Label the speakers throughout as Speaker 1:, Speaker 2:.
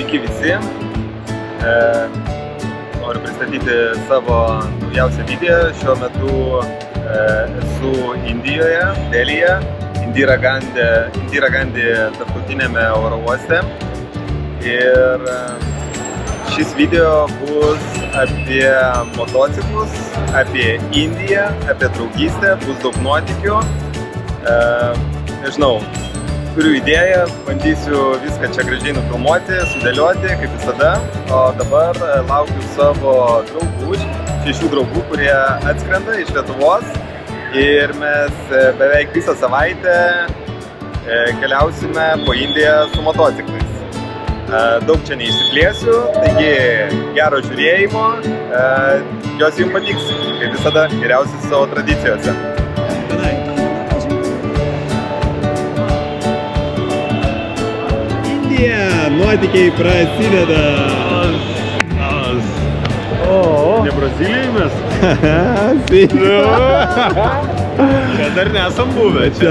Speaker 1: Sveiki visi. Noriu pristatyti savo naujausią video. Šiuo metu esu Indijoje, Delyje, Indira Gandhi tarptautinėme oro uoste. Ir šis video bus apie motociklus, apie Indiją, apie draugystę, bus daug nuotykių. Nežinau, turiu idėją, bandysiu viską čia gražiai nufilmuoti, sudėlioti, kaip visada. O dabar laukiu savo draugų, 6 draugų, kurie atskrenda iš Lietuvos. Ir mes beveik visą savaitę keliausime po Indiją su motociklais. Daug čia neišsiplėsiu, taigi gero žiūrėjimo, tikiuosi jums patiks, kaip visada, geriausiai savo tradicijose.
Speaker 2: Indija, nuotykiai prasideda.
Speaker 1: Ne Brazilijai mes?
Speaker 2: Čia dar nesam buvę. Tai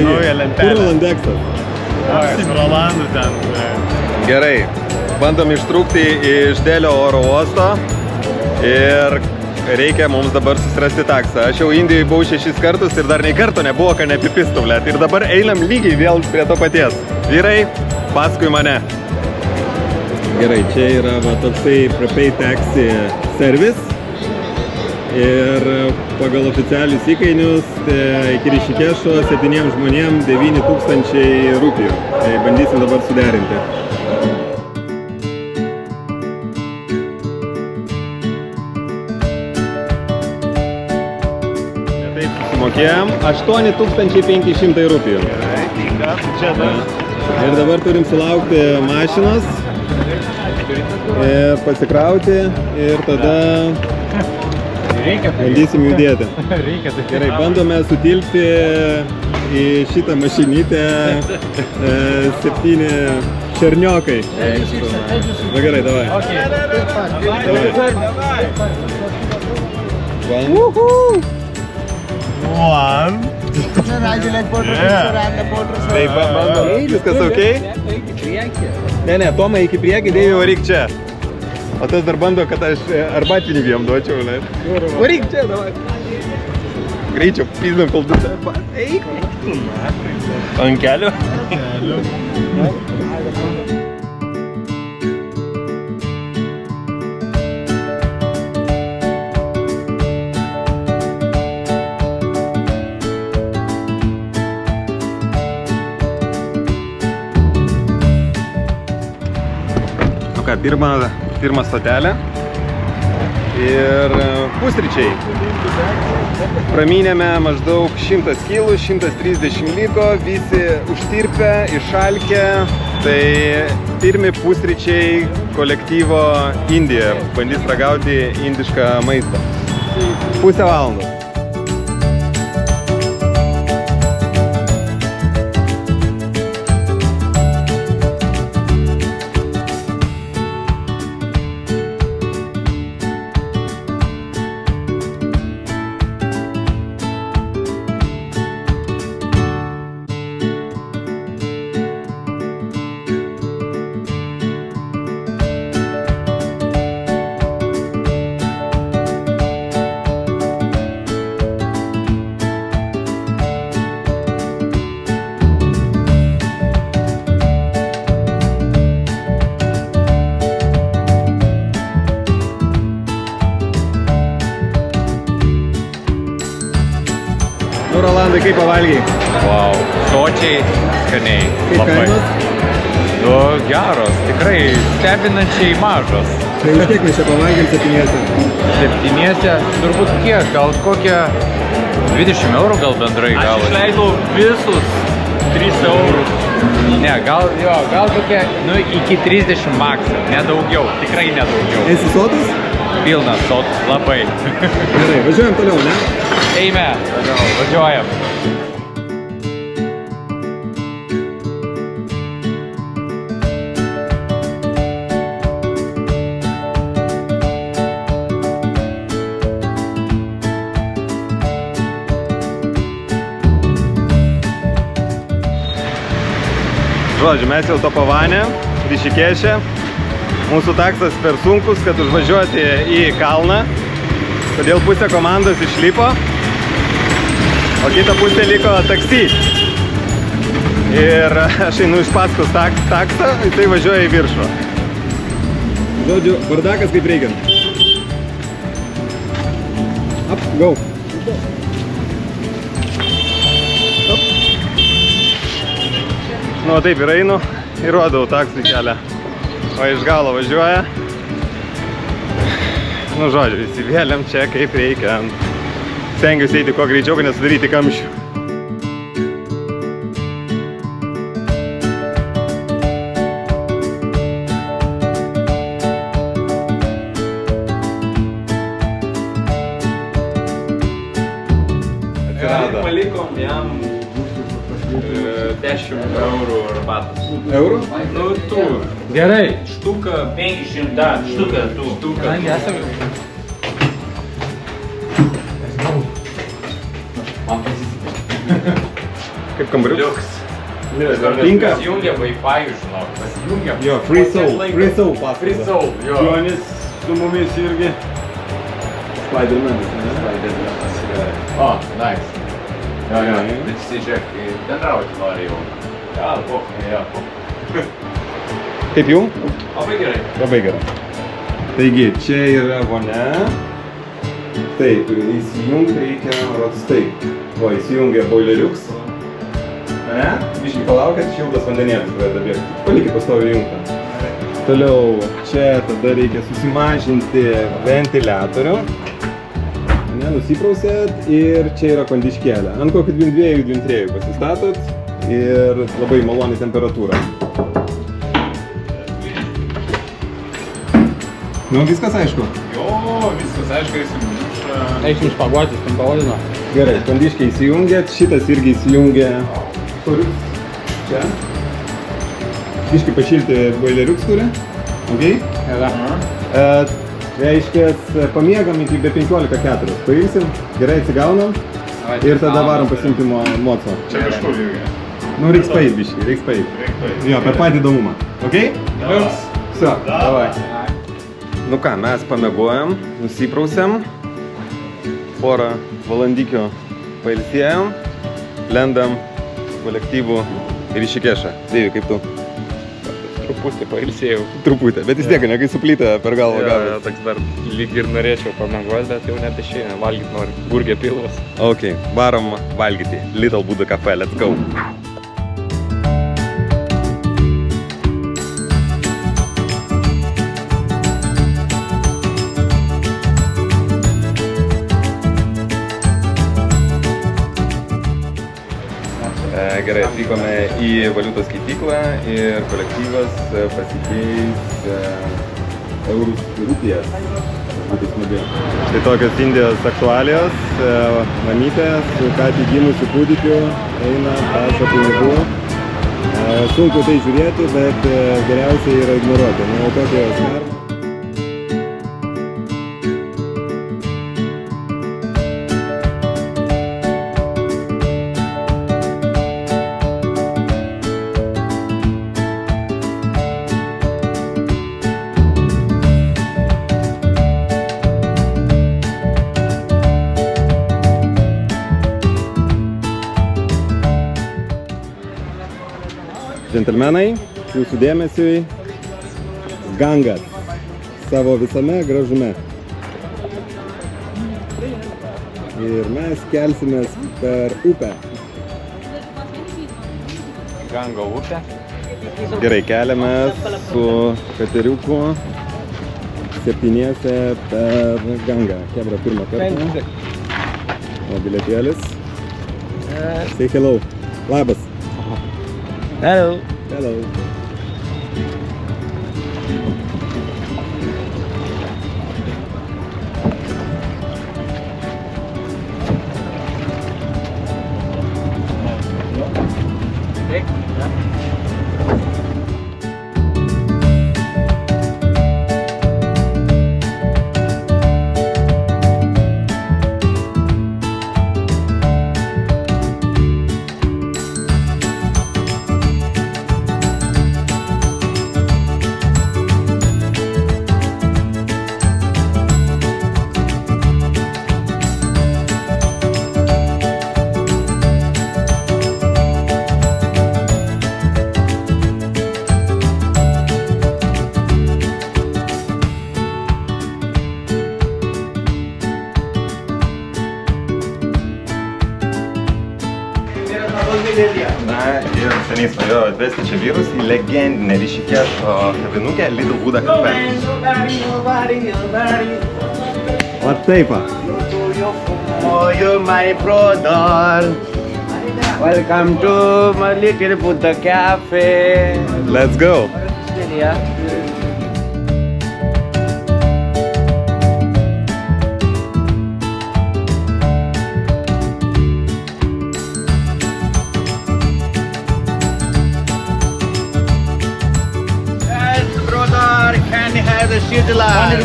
Speaker 1: Nauja lentelė.
Speaker 2: Kur Rolandeksas?
Speaker 1: Su Rolandu ten.
Speaker 2: Gerai, bandom ištrūkti iš Delio oro uosto ir reikia mums dabar susirasti taksą. Aš jau Indijai buvau 6 kartus ir dar nei karto nebuvo, kad neapipistų, blėt. Ir dabar einam lygiai vėl prie to paties. Vyrai, paskui mane. Gerai, čia yra va, toksai prepaid taxi service. Ir pagal oficialius įkainius iki Rišikešo 7 žmonėm 9000 rupijų. Tai bandysim dabar suderinti. Taip susimokėjom 8500 rupijų. Ir dabar turim sulaukti mašinos ir pasikrauti ir tada bandysim judėti. Gerai, bandome sutilpti į šitą mašinytę 7 černiokai. Na gerai, davai. One. Taip, bandom. Viskas ok? Ne, Tomai iki priekį, dėjau varyk čia. O tas dar bando, kad aš arbatinį jiem duočiau, ne? Varyk čia, davai. Greičiau, pizdom kol du. Eik.
Speaker 1: Ant kelio?
Speaker 2: Nu ką, pirma stotelė ir pusryčiai. Pramynėme maždaug 100 kilų, 130 liko, visi užtirpę, išalkę. Tai pirmi pusryčiai kolektyvo Indija. Bandys ragauti indišką maistą. Pusę valandos. Nu, Rolandai, kaip pavalgiai?
Speaker 1: Wow, sočiai, skaniai.
Speaker 2: Kaip kainos?
Speaker 1: Nu, geros, tikrai stebinančiai mažos.
Speaker 2: Tai už kiek mes čia pavalgėm
Speaker 1: 7, turbūt kiek, gal kokie 20 eurų gal bendrai gavosi. Aš išleidau visus 3 eurus. Ne, gal kokie, nu, iki 30 maksimum, nedaugiau, tikrai nedaugiau.
Speaker 2: Esi sotus?
Speaker 1: Pilnas sotus, labai.
Speaker 2: Gerai, važiuojam toliau, ne?
Speaker 1: Eime, važiuojam.
Speaker 2: Žodžiu, mes jau Topavane, Rišikėše. Mūsų taksas per sunkus, kad užvažiuoti į kalną. Todėl pusė komandos išlipo, o kita pusė liko taksi. Ir aš einu iš paskos taksą, jisai važiuoja į viršų. Žodžiu, bardakas kaip reikiant. Up, go. Up. Nu, taip ir einu ir rodau taksų kelią. O iš galo važiuoja. Nu, žodžiu, įsivėliam čia kaip reikia. Stengiuosi eiti kuo greičiau, kad nesudaryti kamščių.
Speaker 3: Palikom jam 10 eurų arbatos.
Speaker 2: Eurų?
Speaker 3: Nu, tu.
Speaker 4: Gerai.
Speaker 3: Štuka 500, da, štuka tu. Štuka. Man pasisekė.
Speaker 2: Kaip kambariukas?
Speaker 3: Tinka? Pasijungia Wi-Fi, žinau. Pasijungia.
Speaker 2: Jo, free soul paslauga.
Speaker 3: Free soul, jo.
Speaker 2: Jonis su mumis irgi. Spider-Manas, ne?
Speaker 3: Spider-Manas. O, nice. Jo, bet jisai žiūrėk, bendrauti nori jau. Ja, po.
Speaker 2: Kaip jum?
Speaker 3: Labai gerai.
Speaker 2: Labai gerai. Taigi, čia yra vonia. Taip, įsijungti reikia rods taip. O, įsijungia boileriuks. Ne? Biškai palaukit, šiltas vandenėlis pradeda bėgti. Palikit pastovi jungtą. Toliau, čia tada reikia susimažinti ventiliatorių. Nusiprausėt ir čia yra kondiškėlė. Ant kokį 22-23 pasistatot ir labai maloni temperatūra. Nu, viskas aišku?
Speaker 3: Jo, viskas aišku, įsimuša.
Speaker 4: Eisim špaguotis, tam pavadino.
Speaker 2: Gerai, kondiškė įsijungėt, šitas irgi įsijungia. Kuris? Čia. Biškai pašilti boileriuks turi. Ok?
Speaker 4: Yra.
Speaker 2: Reiškia, pamiegam iki be 15:4. Pailsim, gerai atsigaunam ir tada varom pasimti moco.
Speaker 3: Čia kažkur irgi.
Speaker 2: Nu, reiks paeit biškai, reiks paeit. Jo, per patį įdomumą. Ok?
Speaker 3: Liuks.
Speaker 2: Все, давай. Nu ką, mes pamiegojam, nusiprausiam, porą valandykių pailsėjom, lendam kolektyvų ir Rišikėšą. Deivi, kaip tu?
Speaker 4: Truputį pailsėjau.
Speaker 2: Truputį, bet vis tiek, ne, kai suplytę per galvą gavęs.
Speaker 4: Jo, toks dar lyg ir norėčiau pamėgoti, bet jau nebeišeina. Valgyti noriu. Burgė pilvas.
Speaker 2: Ok, varom valgyti. Little Buddha Cafe, let's go. Gerai, atvykome į valiutos skaityklą ir kolektyvas pasikeis eurus ir rupijas. Būtų smagiau. Tai tokios Indijos aktualijos. Mamytė su ką tik gimusiu kūdikiu eina, prašo pinigų. Sunku tai žiūrėti, bet geriausiai yra ignoruoti. Neaukoti jos karmą. Džentelmenai, jūsų dėmesiui Gangas savo visame gražume. Ir mes kelsimės per upę.
Speaker 4: Gango upė.
Speaker 2: Gerai, keliamės su kateriuku 7 per Gangą. Kebra pirmą kartą. O bilietėlis. Say hello. Labas.
Speaker 4: Hello.
Speaker 2: Hello.
Speaker 1: Na ir seniai svajojau atvesti čia vyrus į legendinę Rišikešo kavinukę Little Buddha Cafe. O taip.
Speaker 5: Oh, you're my brother. Welcome to my Little Buddha Cafe.
Speaker 2: Let's go.
Speaker 5: Yes, brother, can you have the Switzerland?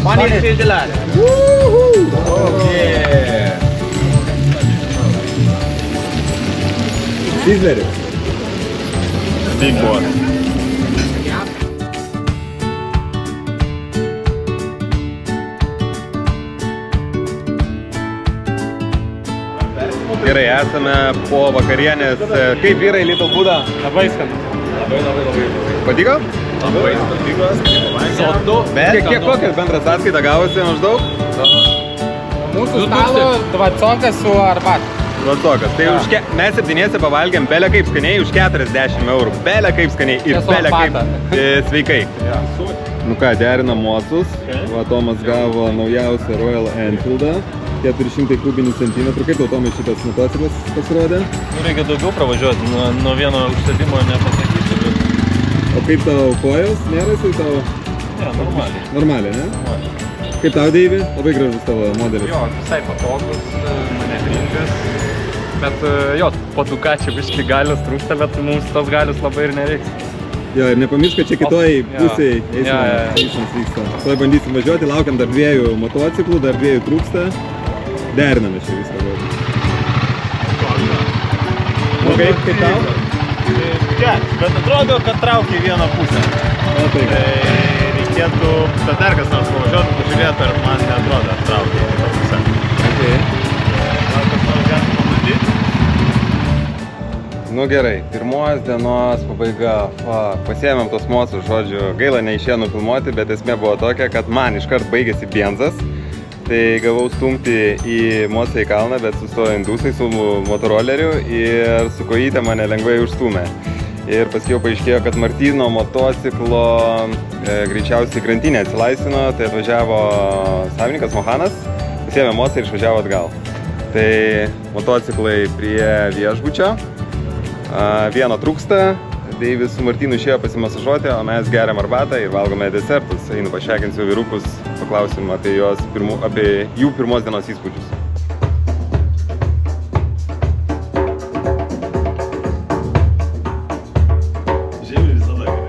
Speaker 5: One in Switzerland.
Speaker 2: Okay. Sizzler.
Speaker 1: Big boss.
Speaker 2: Gerai, esame po vakarienės. Kaip vyrai Little Buddha?
Speaker 4: Labai skanu. Labai.
Speaker 2: Patiko?
Speaker 1: Labai patiko.
Speaker 4: Sodu.
Speaker 2: Kiek kokią bendrą sąskaitą gavosi maždaug?
Speaker 4: Mūsų stalo dvacokas su arbata.
Speaker 2: Dvacokas. Tai mes septyniese pavalgėm belė kaip skaniai už 40 eurų. Belė kaip skaniai ir belė kaip sveikai. Nu ką, derinam mosus. Va, Tomas gavo naujausią Royal Enfieldą. 400 kubinių centimetrų. Kaip tau, Tomai, šitas motociklas pasirodė?
Speaker 6: Reikia daugiau pravažiuoti, nuo vieno užsėdimo nepasakysiu.
Speaker 2: O kaip tau kojos? Nėra jisai tavo?
Speaker 6: Ne, normaliai.
Speaker 2: Normaliai, ne? Kaip tau, Deivi? Labai gražus tavo modelis.
Speaker 4: Jo, visai patogus, manevringas. Bet jo, patuka čia biškai galios trūksta, bet mums tos galios labai ir nereiks.
Speaker 2: Jo, ir nepamiršk, kad čia kitoj pusėj eismas vyksta. Tuoj bandysim važiuoti, laukiam dar 2 motociklų, dar 2 trūksta. Deriname čia viską. O kaip tau?
Speaker 1: Bet atrodo, kad traukia į vieną pusę.
Speaker 2: O taip.
Speaker 1: Tai reikėtų, kad dar kas nors pavažiuotų, pažiūrėtų, ar man neatrodo, ar traukia į vieną pusę. Gal kas nors gali pamatyti?
Speaker 2: Nu gerai, pirmos dienos pabaiga. Pasiėmėm tos mosus, žodžiu, gaila neišėjo nufilmuoti, bet esmė buvo tokia, kad man iškart baigėsi benzas. Tai gavau stumti į mocą į kalną, bet sustojo indusai su motoroleriu ir su kojytė mane lengvai užstumė. Ir paskiau paaiškėjo, kad Martyno motociklo greičiausiai krantinė atsilaisvino, tai atvažiavo savininkas Mohanas, pasiėmė mocą ir išvažiavo atgal. Tai motociklai prie viešbučio, vieno trūksta, Deivis su Martynu išėjo pasimasažuoti, o mes geriam arbatą ir valgome desertus. Einu pašekinsiu vyrukus, paklausim apie jų pirmos dienos įspūdžius.
Speaker 1: Žemė visada gerai.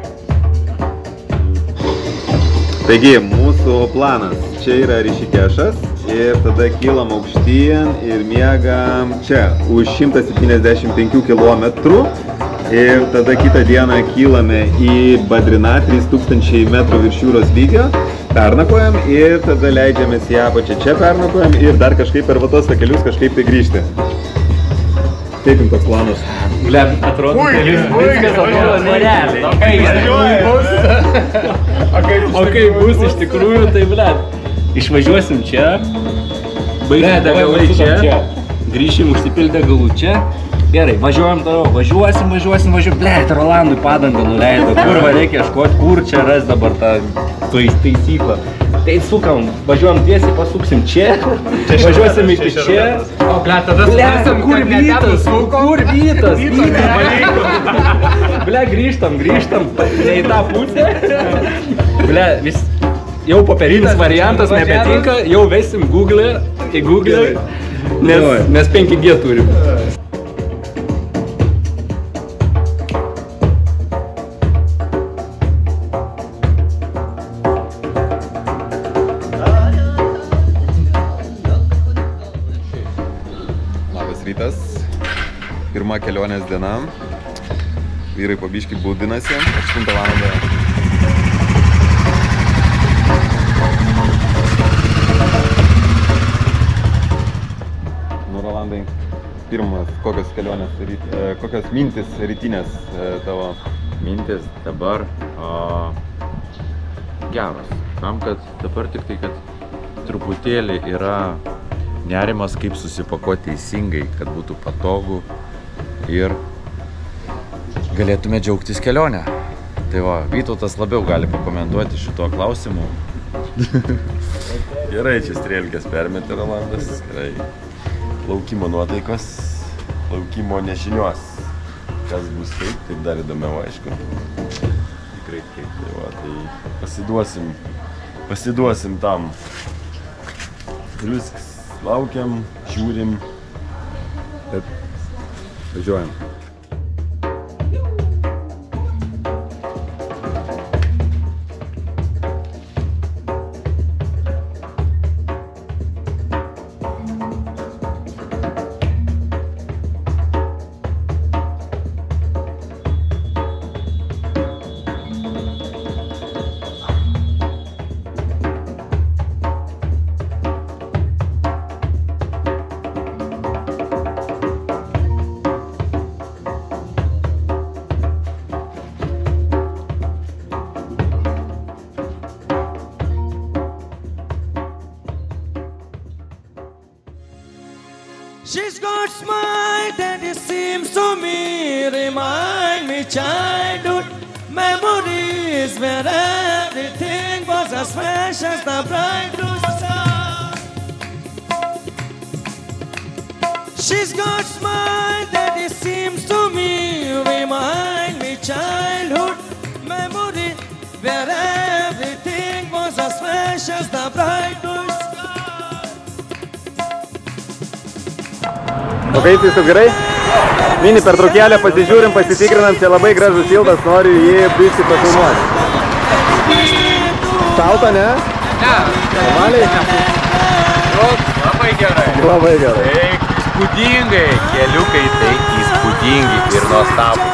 Speaker 2: Taigi, mūsų planas. Čia yra Rišikešas ir tada kylam aukštyn ir miegam čia už 175 km. Ir tada kitą dieną kylame į Badriną, 3000 metrų virš jūros lygio, pernakojam ir tada leidžiamės į apačią, čia pernakojam ir dar kažkaip per vatos takelius kažkaip tai grįžti. Kaip jums toks planas?
Speaker 4: Gleb, atrodo, viskas atrodo nerealiai. O kai bus iš tikrųjų, tai bleb, išvažiuosim čia, baigsim degalai čia, grįšim užsipildę galų čia. Gerai, važiuojam toliau, važiuosim, blėt, Rolandui padangą nuleido, kur va reikia ieškoti, kur čia ras dabar tą taisyklą. Tai sukam, važiuojam tiesiai, pasuksim čia, važiuosim iki čia. O, blėt, tada suprasim, kur Vytas? Blėt, grįžtam, ne į tą pusę. Blėt, jau popierinis variantas nebetinka, jau vesim į Google, nes 5G turim.
Speaker 2: Pirma kelionės diena. Vyrai po biškį būdinasi. 8 valandą. Nu, Rolandai, pirmas, kokios kelionės, kokios mintis rytinės tavo?
Speaker 3: Mintis dabar geros. Tam, kad dabar tik tai, kad truputėlį yra nerimas, kaip susipakuoti teisingai, kad būtų patogu. ir galėtume džiaugtis kelionę. Tai va, Vytautas labiau gali pakomentuoti šituo klausimu. Gerai, čia strėlkės permetė Rolandas. Gerai. Laukimo nuotaikos, laukimo nežinios. Kas bus taip dar įdomiau, aišku. Tikrai kaip, tai va, tai pasiduosim tam. Ir viskas, laukiam, žiūrim.
Speaker 2: Bet važiuojam.
Speaker 7: She's got smile that it seems to me remind me childhood memories where everything was as fresh as the bright blue sky. She's got smile that it seems to me remind me childhood memories where everything was as fresh as the bright blue sky.
Speaker 2: O kaip viskas gerai? Mini pertraukėlę pasižiūrim, pasitikrinam, čia labai gražus ildas, noriu jį biškį pafilmuoti. Šalta, ne?
Speaker 3: Ne.
Speaker 2: Normaliai?
Speaker 3: Labai gerai.
Speaker 2: Labai gerai.
Speaker 3: Įspūdingai, keliukai tai įspūdingi ir nuostabūs.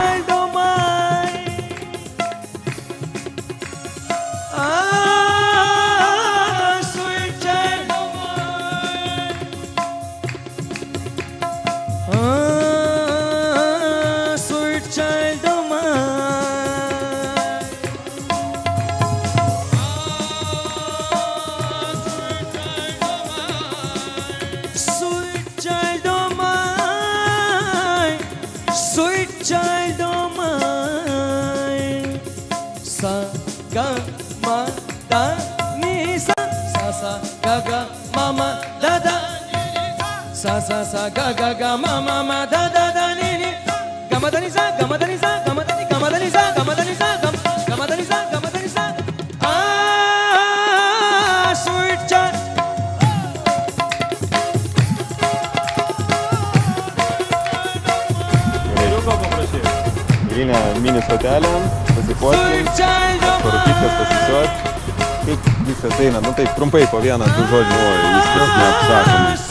Speaker 7: Sa sa sa ga ga ga ma ma ma da da da ni ni ga ma da ni sa ga ma da ni sa ga ma da ni ga ma da ni sa ga ma da ni sa ga ma da ni sa ga ma da ni sa sweet child.
Speaker 2: Eilinę mini stotelę, pasipuoškim, parūkytės pasisuot. Kaip viskas eina, nu taip trumpai po vieną, du žodžių. Oi, viskas neapsakomas.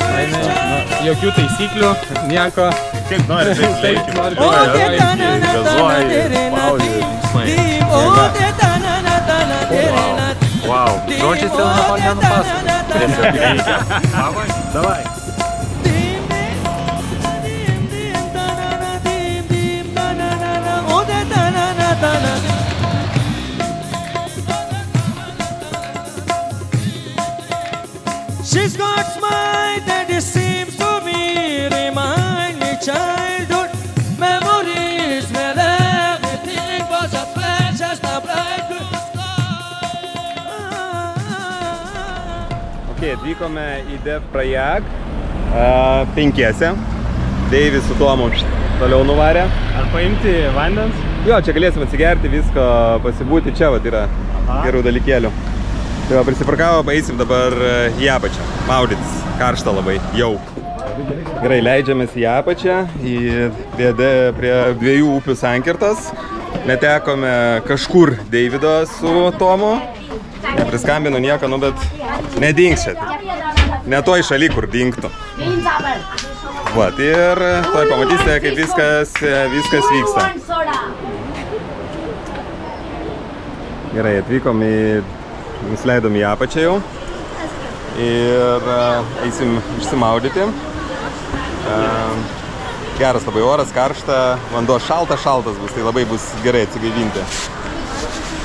Speaker 8: Jokių taisyklių, nieko.
Speaker 6: Kaip nori, taip nori.
Speaker 3: Gazuoji, spaudži, linksmai. Wow, žodžiais dėl nenupasakoti. Tiesiog reikia. Davai.
Speaker 7: She's got smile that it seems to me remind me childhood memories where everything was as fresh as the bright blue sky.
Speaker 2: Ok, atvykome į Dev Prayag, penkiese. Deivis su Tomu toliau nuvarė.
Speaker 8: Ar paimti vandens?
Speaker 2: Jo, čia galėsim atsigerti, visko pasibūti, čia vat yra gerų dalykėlių. Tai va, prisiparkavo, eisim dabar į apačią, maudytis, karšta labai, jau. Gerai, leidžiamės į apačią, prie dviejų upių sankirtas. Netekome kažkur Deivido su Tomu. Nepriskambino nieko, nu bet nedings čia. Ne toj šaly, kur dingtų. Vat, ir toj pamatysite, kaip viskas vyksta. Gerai, atvykom nusileidom į apačią jau ir eisim išsimaudyti. Geras labai oras, karšta, vanduo šaltas bus, tai labai bus gerai atsigaivinti.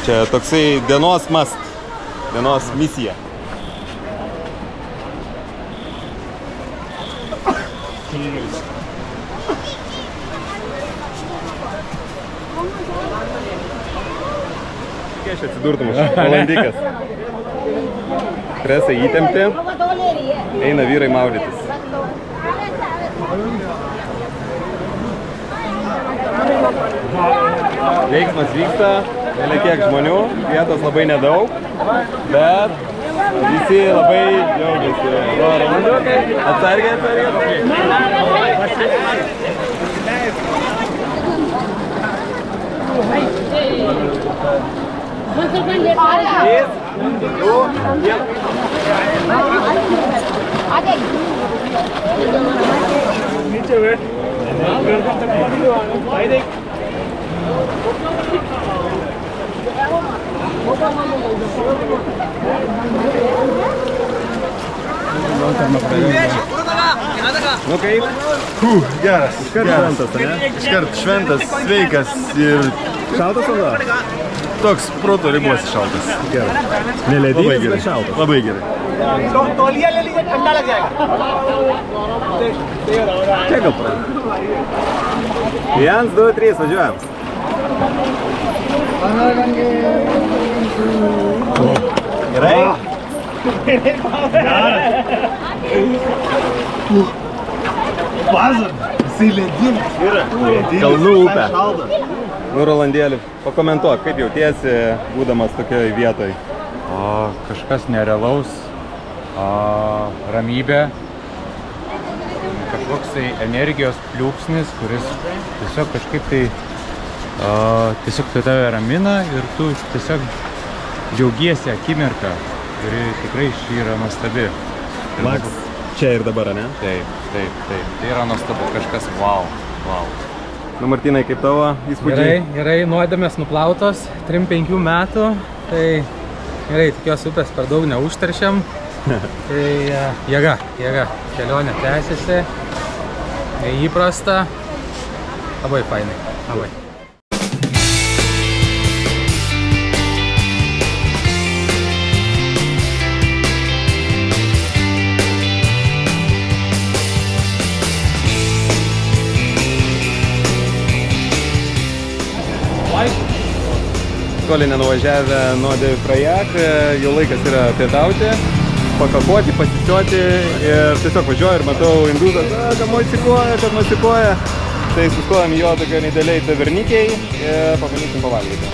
Speaker 2: Čia toksai dienos misija. čia atsidurtum už valandikas. Presai įtempti, eina vyrai maudytis. Veiksmas vyksta, nelekiek žmonių, vietos labai nedaug, bet visi labai džiaugiasi. Atsargiai. Nu kaip?
Speaker 3: Geras.
Speaker 2: Šventas, ne?
Speaker 3: Iškart šventas, sveikas ir
Speaker 2: Šaltas vanduo?
Speaker 3: toks proto ribos šaltas.
Speaker 2: Gerai. Neledinis, bet šaltas.
Speaker 3: Labai gerai.
Speaker 2: Čia gal pradė. 1, 2, 3, važiuojam. Gerai? Kalnų upė. Nu, Rolandėlį, pakomentuok, kaip jautiesi, būdamas tokioje vietoje?
Speaker 8: Kažkas nerealaus, ramybė, kažkoks tai energijos pliūpsnis, kuris tiesiog kažkaip tai tiesiog tave ramina ir tu tiesiog džiaugiesi akimirką, kuri tikrai yra nuostabi.
Speaker 2: Max, čia ir dabar, ne?
Speaker 8: Taip. Tai yra nuostabu, kažkas wow.
Speaker 2: Nu, Martynai, kaip tavo įspūdžiai?
Speaker 8: Gerai, nuodėmės nuplautos, 3-5 metų, tai gerai, tikiuosi upės per daug neužteršiam. Tai jėga, kelionė tęsiasi, neįprasta, labai fainai, labai.
Speaker 2: Toli nenuvažiavę nuo Devifrajak, jau laikas yra pietauti, pakakuoti, pasisioti ir tiesiog važiuoju ir matau indusas, kad mosikuoja. Tai sustojam jo tokio nedėliai tavernikiai ir pabandysim pavalgyti.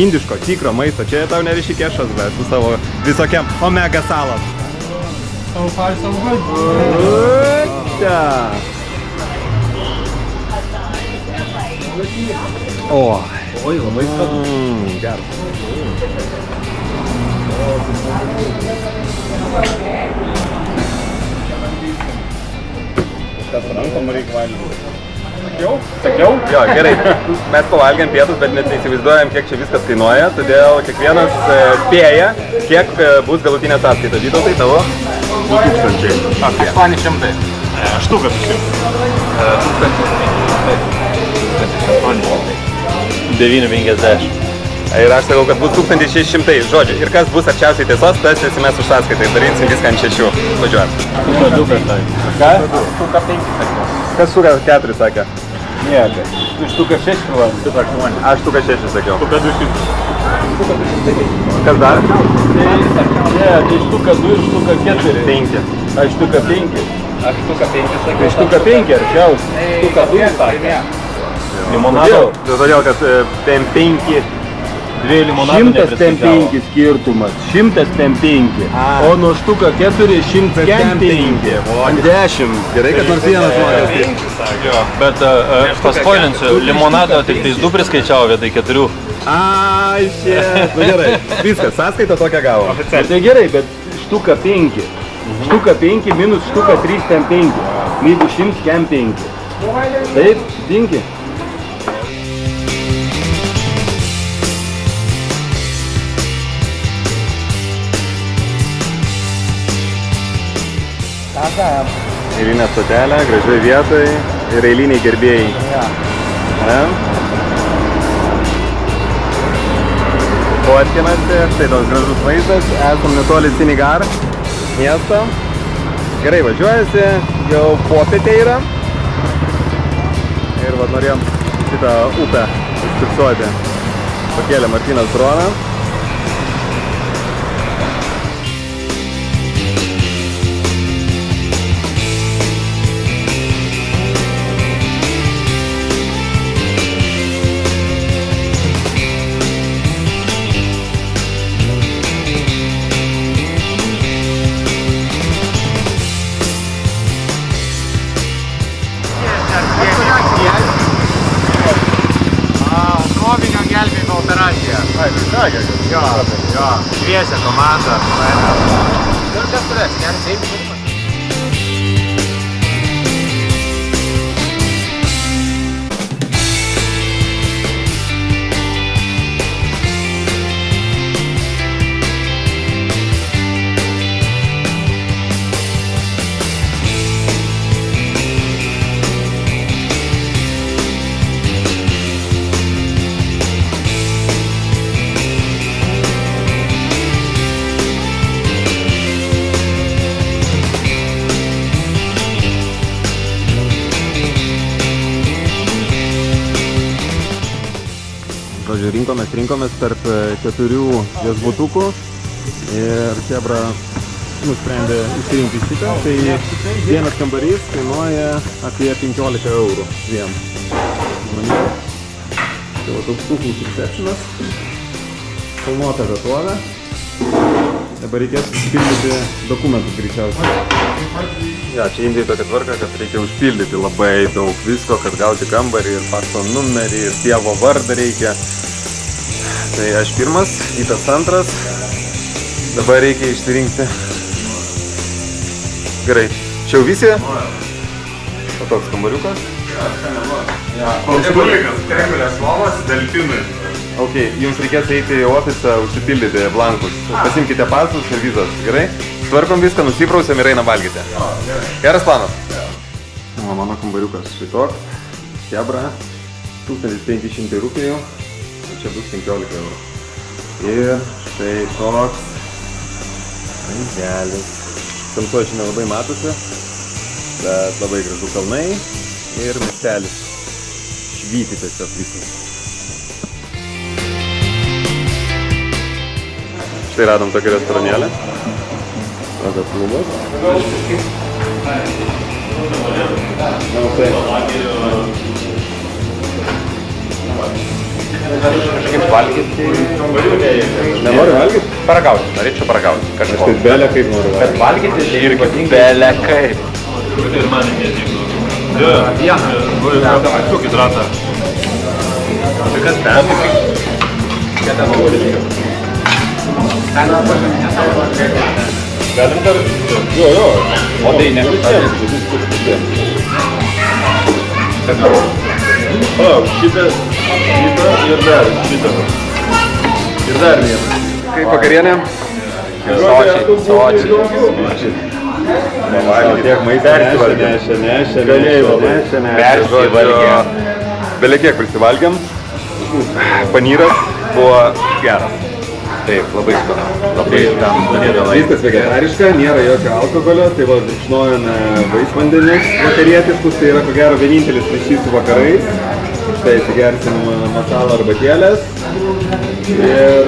Speaker 2: Indiško, tikro maisto, čia tau neriši kešas, bet su savo visokiam omega salam.
Speaker 8: So far, so good.
Speaker 2: Oi, labai skanu. Geras. Kažkas rankom reikia valgyti. Sakiau? Jo, gerai. Mes pavalgėm pietus, bet net neįsivaizduojam, kiek čia viskas kainuoja, todėl kiekvienas spėja, kiek bus galutinė sąskaita. Vytautai, tavo?
Speaker 3: 2000.
Speaker 6: 800.
Speaker 3: Štuka
Speaker 6: 950.
Speaker 2: Ir aš sakau, kad bus 1600. Žodžiu, ir kas bus arčiausiai tiesos, tas mes už sąskaitą. Darysim viską ant 6. Važiuojam. Ką?
Speaker 6: Štuka 5 sakė.
Speaker 2: Kas suka 4 sakė?
Speaker 6: Nieko. Štuka 6 kruva, štuka 8.
Speaker 2: Aš štuka 6 sakiau.
Speaker 3: Štuka 200.
Speaker 2: Kas dar?
Speaker 6: Ne, tai štuka 2 ir štuka 4.
Speaker 2: 5.
Speaker 6: Aš štuka 5. Aš štuka 5 sakiau. Tai štuka 5 arčiausiai. Štuka 2 sakė. Limonado.
Speaker 2: Todėl, kad PM5.
Speaker 6: 2 limonadų nepriskaičiavo.
Speaker 3: 105 skirtumas, 105, o nuo štuka 4 105.
Speaker 2: Ant 10. Gerai, kad nors vienas žmonės.
Speaker 6: Jo, bet paspoilinsiu, limonado tik tais 2 priskaičiavo vietoj 4.
Speaker 2: Ai, šie. Nu gerai, viskas, sąskaitą tokią gavo.
Speaker 3: Tai gerai, bet štuka 5. Štuka 5 minus štuka 3 kem 5. Jeigu 100 kem 5. Taip, tinki.
Speaker 2: Eilinė stotelė, gražioj vietoj ir eiliniai gerbėjai. Fotkinasi, štai toks gražus vaizdas, esam netoli Sinigar miesto. Gerai važiuojasi, jau popietė yra. Ir vat norėjom šitą upę užfiksuoti. Pakėlė Martynas droną.
Speaker 1: Ai, tai sakė, kad...
Speaker 8: Jo, šviesė komanda.
Speaker 5: Ir kas turės, geras eimis.
Speaker 2: Žodžiu, rinkomės tarp 4 viešbutukų ir Chebra nusprendė išsirinkti šitą. Tai vienas kambarys kainuoja apie 15 eurų dviem žmonėm. Tai va toks kuklus receptionas, kalnuota vietovė. Dabar reikės užpildyti dokumentus greičiausiai. Ja, čia Indijai tokia tvarka, kad reikia užpildyti labai daug visko, kad gauti kambarį ir pašto numerį ir tėvo vardą reikia. Tai aš pirmas, Vytas antras. Dabar reikia išsirinkti. Gerai, čia jau visi? O toks kambariukas?
Speaker 1: Koks kremulės lovas, delfinai.
Speaker 2: Ok, jums reikės eiti į ofisą, užsipildyti blankus. Pasimkite pasus ir vizas, gerai? Tvarkom viską, nusiprausiam ir einam valgyti. Geras planas? O, mano kambariukas štai toks. Chebra, 1500 rūpijų. Čia bus 15 eurų. Ir štai toks rankelis. Tamsuoja čia nelabai matosi, bet labai gražu kalnai ir miestelis. Švyti tiesiog visas. Štai radom tokį restoranėlį. Tokios klubas.
Speaker 8: Kažkaip valgyti.
Speaker 2: Nenori valgyti?
Speaker 8: Paragauti, norėčiau paragauti.
Speaker 2: Aš tai belė kaip noriu valgyti.
Speaker 8: Bet valgyti tai irgi belė kaip.
Speaker 1: Hidratą.
Speaker 8: Tai kas ten?
Speaker 1: Galim dar... Jo.
Speaker 8: O tai ne.
Speaker 1: Šitą ir dar šitą. Ir dar vieną.
Speaker 2: Kaip vakarienė?
Speaker 8: Sočiai.
Speaker 2: Tiek maistą nešė.
Speaker 8: Persivalgė.
Speaker 2: Belie kiek prisivalgėm. Panyras buvo geras.
Speaker 8: Taip, labai skanu.
Speaker 2: Viskas vegetariška, nėra jokio alkoholio, tai va, žinojame vaisvandenius vakarietiškus, tai yra ko gero vienintelis ryšys su vakarais. Štai atsigersim masalą arbatėlės ir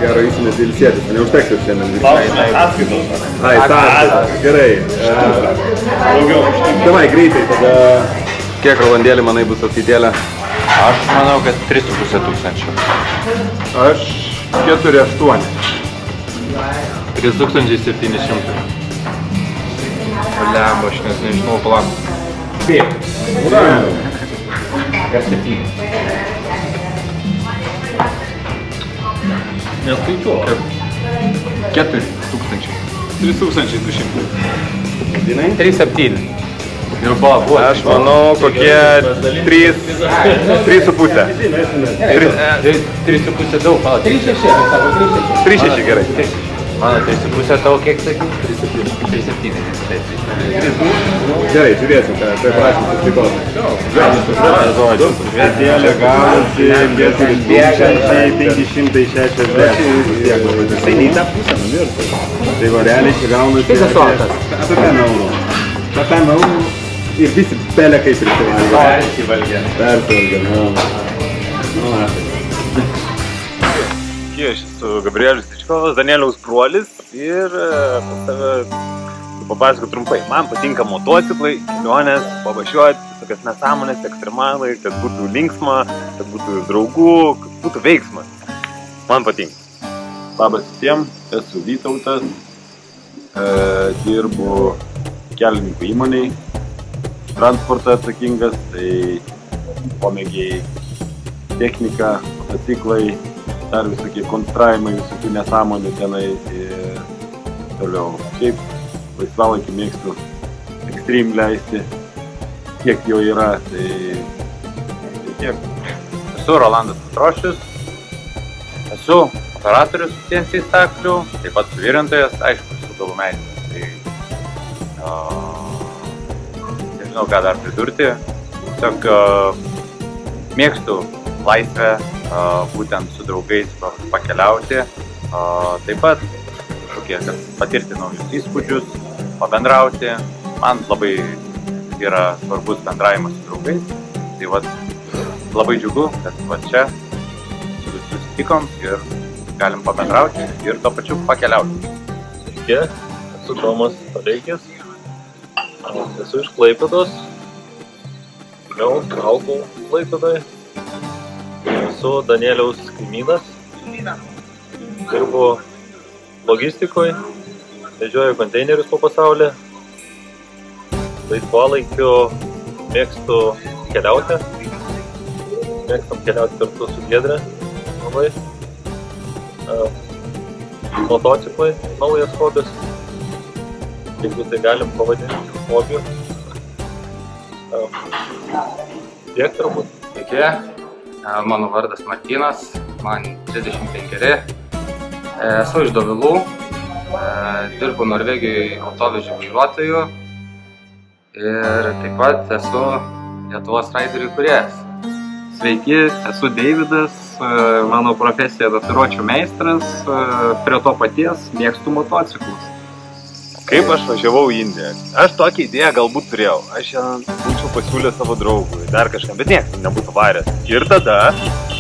Speaker 2: gero įsimės ilsėtis, o neužteks jau šiandien visai.
Speaker 1: Atskaitos.
Speaker 2: Ai, sąskaitos, gerai. Davai, greitai, tada kiek valandėlį manai bus atskaitėlė?
Speaker 8: Aš manau, kad 3,5 tūkstančių.
Speaker 1: Aš 4,8.
Speaker 8: 3700. Lemba, aš nežinau planą.
Speaker 1: Taip.
Speaker 8: Kas 7?
Speaker 1: Neskaičiuoju.
Speaker 8: 4000.
Speaker 1: 3200.
Speaker 8: 3,7. Jau buvo.
Speaker 2: Aš manau, kokie 3,5.
Speaker 8: 3,5 daug, pala.
Speaker 2: 3,6 gerai.
Speaker 8: Mano 3,5 tavo kiek sakai? 3,7.
Speaker 2: Gerai, žiūrėsim, tai prašym suskaitos. Vietėlė gavosi 4560. Tai nei tą pusę numirtų. Tai va, realiai čia gaunasi apie 5 eurų. Apie 5 eurų ir visi belė kaip prisivalgė. Persivalgė. Aš esu Gabrielius Tičkovas, Danieliaus brolis ir pas tave papasakau trumpai. Man patinka motociklai, kelionės, pavažiuoti, tokias nesąmonės, ekstremalai, kad būtų linksma, kad būtų draugų, kad būtų veiksmas. Man patinka.
Speaker 3: Labas visiems, esu Vytautas, dirbu kelininkų įmoniai, transportą atsakingas, tai pomėgiai technika, motociklai, dar visokie konstravimai, visokių nesąmonių tenai ir toliau. Šiaip laisvalaikį mėgstu ekstreme leisti, kiek jo yra, tai tiek.
Speaker 6: Esu Rolandas Petrošius, esu operatorius CNC staklių, taip pat suvirintojas, aišku, esu galų meistras. Tai nežinau, ką dar pridurti. Tiesiog mėgstu laisvę, būtent su draugais pakeliauti. Taip pat patirti naujus įspūdžius, pabendrauti. Man labai yra svarbus bendravimas su draugais. Tai vat, labai džiugu, kad va čia susitikom ir galim pabendrauti ir tuo pačiu pakeliauti.
Speaker 9: Sveiki, esu Tomas Pareikis, esu iš Klaipėdos, gimiau, augau Klaipėdoj, esu Danieliaus kaimynas, dirbu logistikoje, vežioju konteinerius po pasaulį, laisvalaikiu mėgstu keliauti, mėgstam keliauti kartu su Giedre, labai. Motociklai, naujas hobis, jeigu tai galim pavadinti hobiu. Tiek turbūt.
Speaker 10: Sveiki, mano vardas Martynas, man 35, esu iš Dovilų, dirbu Norvegijoje autovežių vairuotoju ir taip pat esu Lietuvos raiderių įkūrėjas. Sveiki, esu Deividas, mano profesija tatuiruočių meistras, prie to paties mėgstu motociklus.
Speaker 1: Kaip aš važiavau į Indiją? Aš tokią idėją galbūt turėjau. Aš būčiau pasiūlęs savo draugui, dar kažkam, bet niekas nebūtų varęs. Ir tada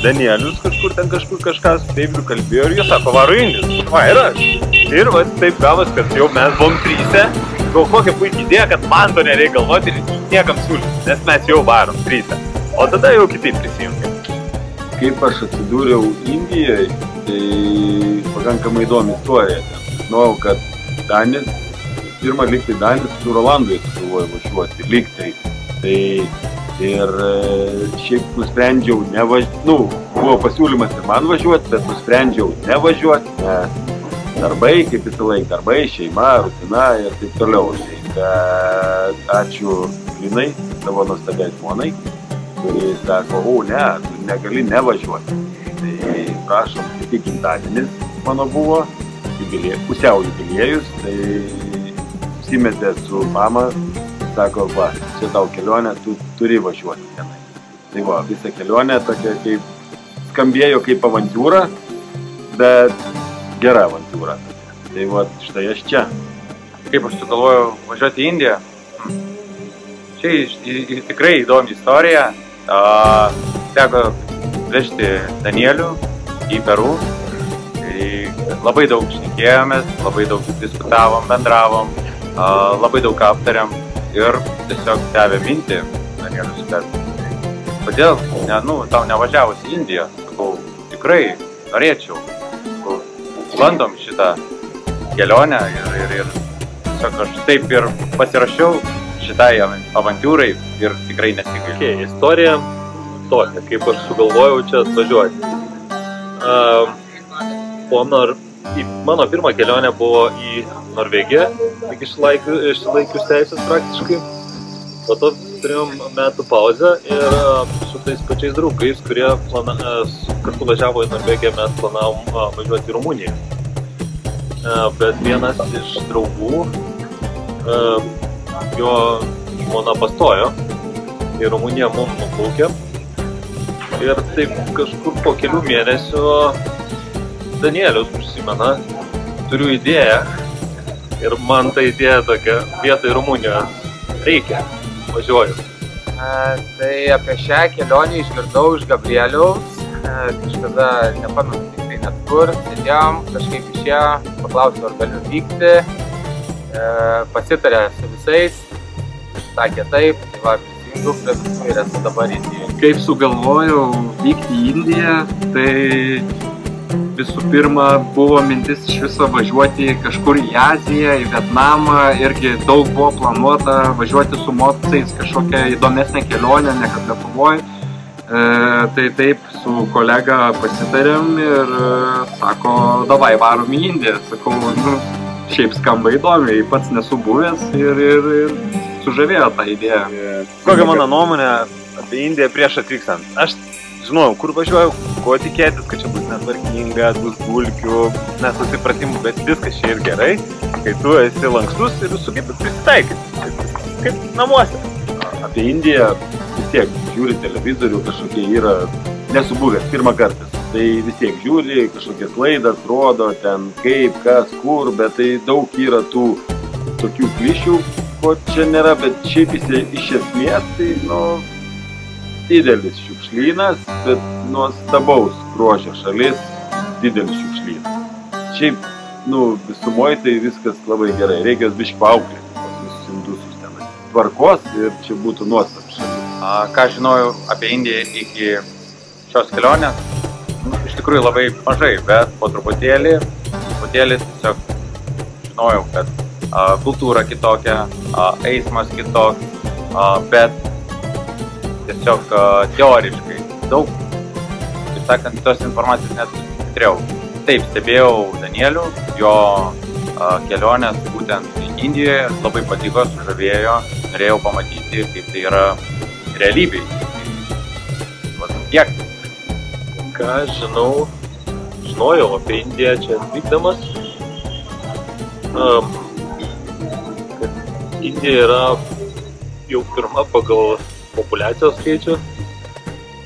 Speaker 1: Danielius kažkur kažką su Deividu kalbėjo ir jie sako, varo į Indiją. Va, ir aš. Ir va, taip gavos, kad jau mes buvom tryse. Kokia puikia idėja, kad man to nereikia galvoti ir niekam siūlyti, nes mes jau varom tryse. O tada jau kitaip prisijungė.
Speaker 3: Kaip aš atsidūriau Indijoje, tai pakankamai įdomi istorija. Žinojau, kad Danis, pirmą lygtai Danis su Rolandu sugalvojo važiuoti, lygtai. Tai ir šiaip nusprendžiau buvo pasiūlymas ir man važiuoti, bet nusprendžiau nevažiuoti, nes darbai, kaip visą laiką, darbai, šeima, rutina ir taip toliau. Bet ačiū Linai, savo nuostabiai žmonai, kuris sako, ne, tu negali nevažiuoti. Tai prašom, tik gimtadienis mano buvo, pusiau jubiliejus, tai susimetė su mama, sako, va, čia tau kelionė, tu turi važiuoti tenai. Tai va, visa kelionė tokia kaip, skambėjo kaip avantūra, bet gera avantūra. Tai va, štai aš čia.
Speaker 6: Kaip aš sugalvojau važiuoti į Indiją? Čia tikrai įdomi istorija. Teko vežti Danielių į Peru. Labai daug šnekėjomės, labai daug diskutavom, bendravom, labai daug aptarėm ir tiesiog davė mintį Danielius, kad kodėl tau nevažiavus į Indiją? Sakau, tikrai norėčiau. Bandom šitą kelionę ir tiesiog aš taip ir pasirašiau šitai avantūrai ir tikrai nesigailiu.
Speaker 9: Istorija tokia, kaip aš sugalvojau čia atvažiuoti. Mano pirma kelionė buvo į Norvegiją, tik išlaikius teisės praktiškai. Po to turėjom metų pauzę ir su tais pačiais draugais, kurie kartu važiavo į Norvegiją, mes planavom važiuoti į Rumuniją. Bet vienas iš draugų, jo žmona pastojo į Rumuniją mum nuplaukė. Ir taip kažkur po kelių mėnesių Danielius užsimena, turiu idėją ir man ta idėja tokia, vietoj Rumunijos reikia, važiuoju.
Speaker 10: Tai apie šią kelionę išgirdau iš Gabrieliaus, kažkada nepamenu tikrai net kur, sėdėjom, kažkaip išėjo, paklausiau, ar galiu vykti, pasitarė su visais, sakė taip, tai va, prisijungiau prie visų ir esu dabar Indijoje.
Speaker 6: Kaip sugalvojau vykti į Indiją, tai visų pirma buvo mintis iš viso važiuoti kažkur į Aziją, į Vietnamą, irgi daug buvo planuota važiuoti su motocais kažkokią įdomesnę kelionę, ne kad Lietuvoje. Tai taip su kolega pasitarėm ir sako, davai varom į Indiją. Sakau, nu, šiaip skamba įdomiai, pats nesu buvęs ir sužavėjo tą idėją.
Speaker 1: Kokia mano nuomonė apie Indiją prieš atvykstant? Aš žinojau, kur važiuoju, ko tikėtis, kad čia bus netvarkinga, bus dulkių, nesusipratimų, bet viskas čia ir gerai, kai tu esi lankstus ir sugebi prisitaikyti, kaip namuose.
Speaker 3: Apie Indiją vis tiek žiūri televizorių, kažkokie yra nesubuvęs pirmą kartą. Tai vis tiek žiūri, kažkokias laidas rodo, ten kaip, kas, kur, bet tai daug yra tų tokių klišių, ko čia nėra, bet šiaip iš esmės tai, nu, didelis šiukšlynas, bet nuostabaus grožio šalis, didelis šiukšlynas. Šiaip, nu, visumoje tai viskas labai gerai, reikia biškį paauklėti pas visus indusus tenai. Tvarkos ir čia būtų nuostabus šalis.
Speaker 6: Ką žinojau apie Indiją iki šios kelionės, iš tikrųjų labai mažai, bet po truputėlį tiesiog žinojau, kad kultūra kitokia, eismas kitoks, bet tiesiog teoriškai daug, kaip sakant, tos informacijos net turėjau. Taip, stebėjau Danielių, jo kelionės būtent Indijoje, labai patiko, sužavėjo, norėjau pamatyti, kaip tai yra realybėj. Kiek?
Speaker 9: Ką žinojau apie Indiją čia atvykdamas, kad Indija yra jau pirma pagal populiacijos skaičių,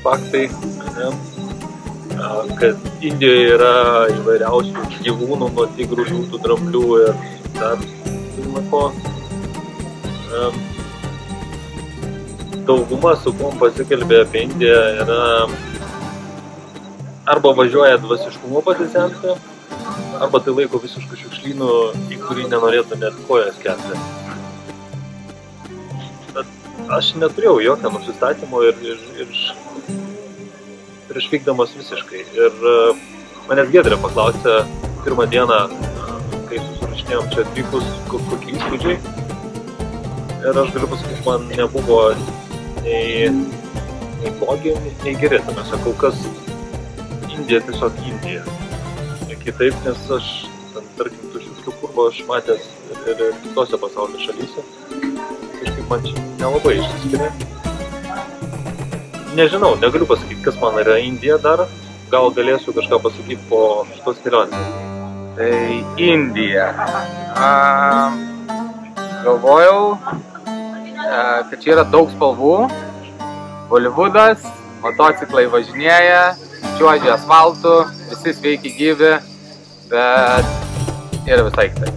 Speaker 9: faktai, ne? Kad Indijoje yra įvairiausių gyvūnų, nuo tigrų, liūtų, dramblių ir dar ko. Dauguma, su kuom pasikalbė apie Indiją, yra arba važiuoja dvasiškumo pasisemti, arba tai laiko visiškų šiukšlynų, į kurį nenorėtų net kojas kelti. Bet aš neturėjau jokio nusistatymo ir prieš vykdamas visiškai. Ir manęs Giedrė paklausė pirmą dieną, kai susirašinėjom čia atvykus, kokie įspūdžiai. Ir aš galiu pasakyti, man nebuvo nei blogi, nei geri. Tame sakau, kas Indija tiesiog Indija. Kitaip, nes aš, tarkim, tų šiukšlių purvo aš matęs ir kitose pasaulio šalyse. Kažkaip man čia nelabai išsiskiria. Nežinau, negaliu pasakyti, kas man yra Indija dar. Gal galėsiu kažką pasakyti po šitos kelionės.
Speaker 10: Tai Indija. Galvojau, kad čia yra daug spalvų. Holivudas, motociklai važinėja, čiuožia asfaltu, visi sveiki gyvi, bet yra visai kitaip.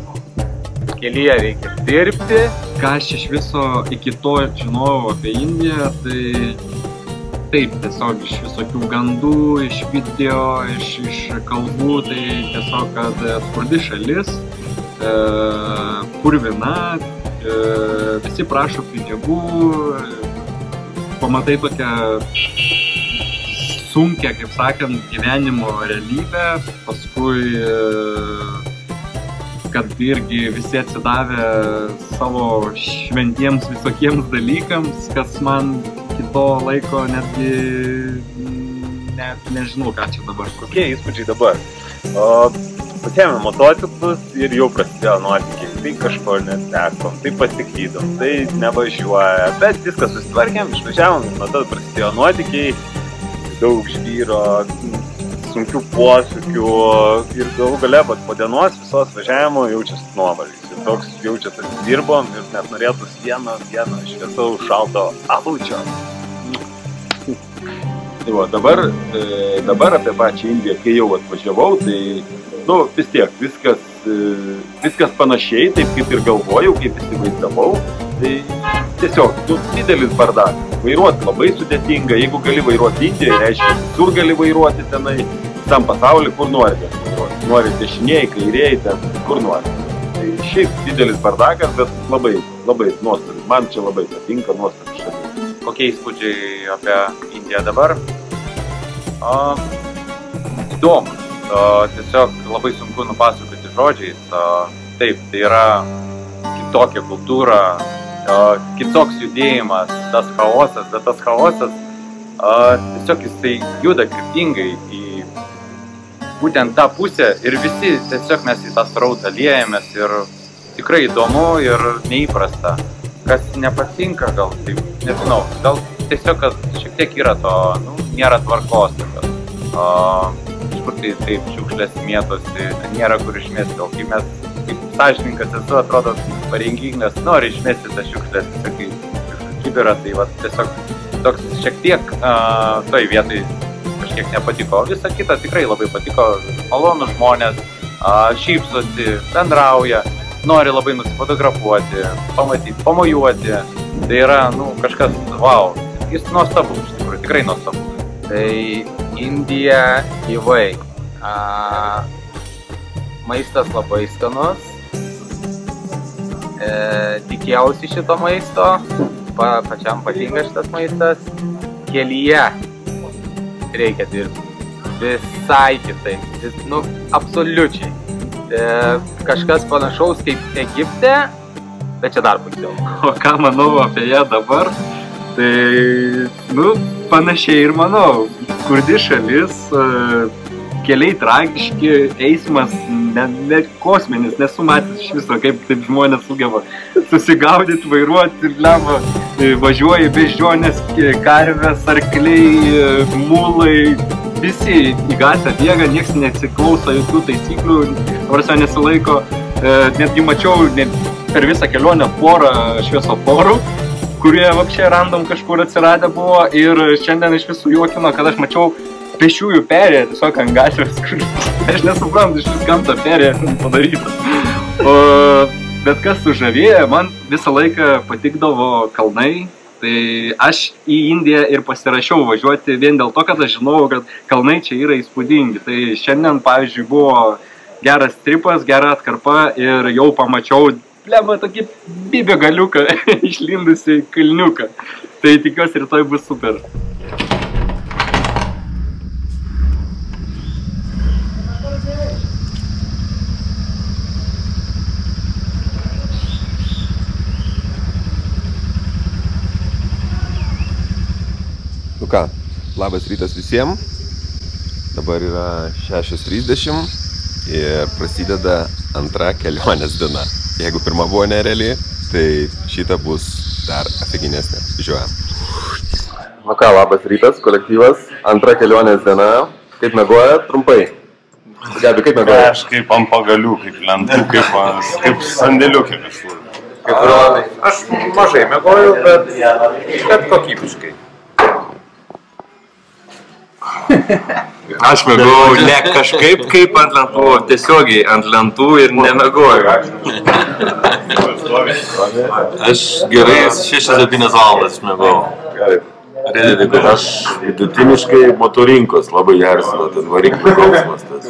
Speaker 10: Kelyje reikia dirbti.
Speaker 6: Ką aš iš viso iki to žinojau apie Indiją, tai taip, tiesiog iš visokių gandų, iš video, iš kalbų, tai tiesiog, kad skurdi šalis, purvina, visi prašo pinigų, pamatai tokią sunkią, kaip sakant, gyvenimo realybę, paskui, kad irgi visi atsidavę savo šventiems visokiems dalykams, kas man kito laiko netgi net nežinau, ką čia dabar.
Speaker 1: Kokie įspūdžiai dabar? Pasėmėm motociklus ir jau prasidėjo nuotykiai. Tai kažko netekom, tai pasiklydom, tai nevažiuoja, bet viską susitvarkėm, išvažiavom ir nuo tada prasidėjo nuotykiai, daug žvyro, sunkių posūkių ir galų gale po dienos visos važiavimo jaučiasi nuovargis. Ir toks jaučiasi, dirbom ir net norėtus vieno šviesaus šalto alučio.
Speaker 3: Tai va, dabar apie pačią Indiją, kai jau atvažiavau, tai nu, vis tiek viskas panašiai, taip kaip ir galvojau, kaip įsivaizdavau. Tai tiesiog didelis bardakas. Vairuoti labai sudėtinga, jeigu gali vairuoti Indijoje, reiškia, visur gali vairuoti tenai, visam pasaulyje, kur nori vairuoti. Nori dešiniai, kairiai, ten, kur nori. Tai šiaip didelis bardakas, bet labai nuostabus. Man čia labai patinka, nuostabus šalis.
Speaker 6: Kokie įspūdžiai apie Indiją dabar? Įdomus. Tiesiog labai sunku nupasakoti žodžiais. Taip, tai yra kitokia kultūra, kitoks judėjimas, tas chaosas, bet tas chaosas tiesiog jisai juda kryptingai į būtent tą pusę ir visi tiesiog mes į tą srautą liejamės ir tikrai įdomu ir neįprasta. Kas nepatinka gal, taip, nežinau, gal tiesiog, kad šiek tiek yra to, nėra tvarkos tokios. Kažkur tai taip šiukšlės mėtosi, nėra kur išmesti, o kai mes, kaip sąžininkas esu, atrodo pareigingas, nori išmesti tą šiukšlės, tiesiog į kibirą, tai va, tiesiog toks šiek tiek toj vietoj kažkiek nepatiko. Visa kita tikrai labai patiko, malonų žmonės, šypsosi, bendrauja, nori labai nusifotografuoti, pamatyti, pamojuoti. Tai yra, kažkas, wow, jis nuostabu, iš tikrųjų, tikrai nuostabu.
Speaker 10: Tai Indija gyvai. Maistas labai skanus. Tikėjausi šito maisto, pačiam patinka šitas maistas. Kelyje reikia dirbti. Visai kitaip. Absoliučiai. Kažkas panašaus kaip Egipte, bet čia dar puikiau.
Speaker 4: O ką manau apie ją dabar? Tai, panašiai ir manau. Skurdi šalis, keliai tragiški, eismas ne kosminis, nesu matęs iš viso, kaip taip žmonės sugeba susigaudyti, vairuoti, važiuoja beždžionės, karvės, arkliai, mulai, visi į gatvę bėga, nieks nesiklauso jokių taisyklių, nesilaiko. Netgi mačiau per visą kelionę porą šviesoforų, kurie vapščiai random kažkur atsiradę buvo, ir šiandien iš visų juokino, kad aš mačiau pešiųjų perėją tiesiog ant gatvės, kur aš nesuprantu, iš vis kam ta perėja padaryta. Bet kas sužavėjo, man visą laiką patikdavo kalnai, tai aš į Indiją ir pasirašiau važiuoti vien dėl to, kad aš žinau, kad kalnai čia yra įspūdingi. Tai šiandien, pavyzdžiui, buvo geras tripas, gera atkarpa ir jau pamačiau tokį bibio galiuką išlindusi kalniuką. Tai tikiuosi rytoj bus super.
Speaker 3: Ką, labas rytas visiems. Dabar yra 6:30 ir prasideda antra kelionės diena. Jeigu pirma buvo nereali, tai šita bus dar afiginesnė. Žiūrėjom. Ką, labas rytas, kolektyvas. Antra kelionės diena. Kaip mėgojat? Trumpai. Gabi, kaip mėgojat?
Speaker 11: Aš kaip ant pagalių, kaip lentų, kaip sandėliukė visur.
Speaker 6: Aš mažai mėgoju, bet kokybiškai.
Speaker 11: Aš mėgojau ne kažkaip kaip ant lentų, tiesiogiai ant lentų ir nemėgojau. Aš gerai 6-7 valandas mėgojau. Aš vidutiniškai motorinkos labai gersino, tad variklių gausmas tas.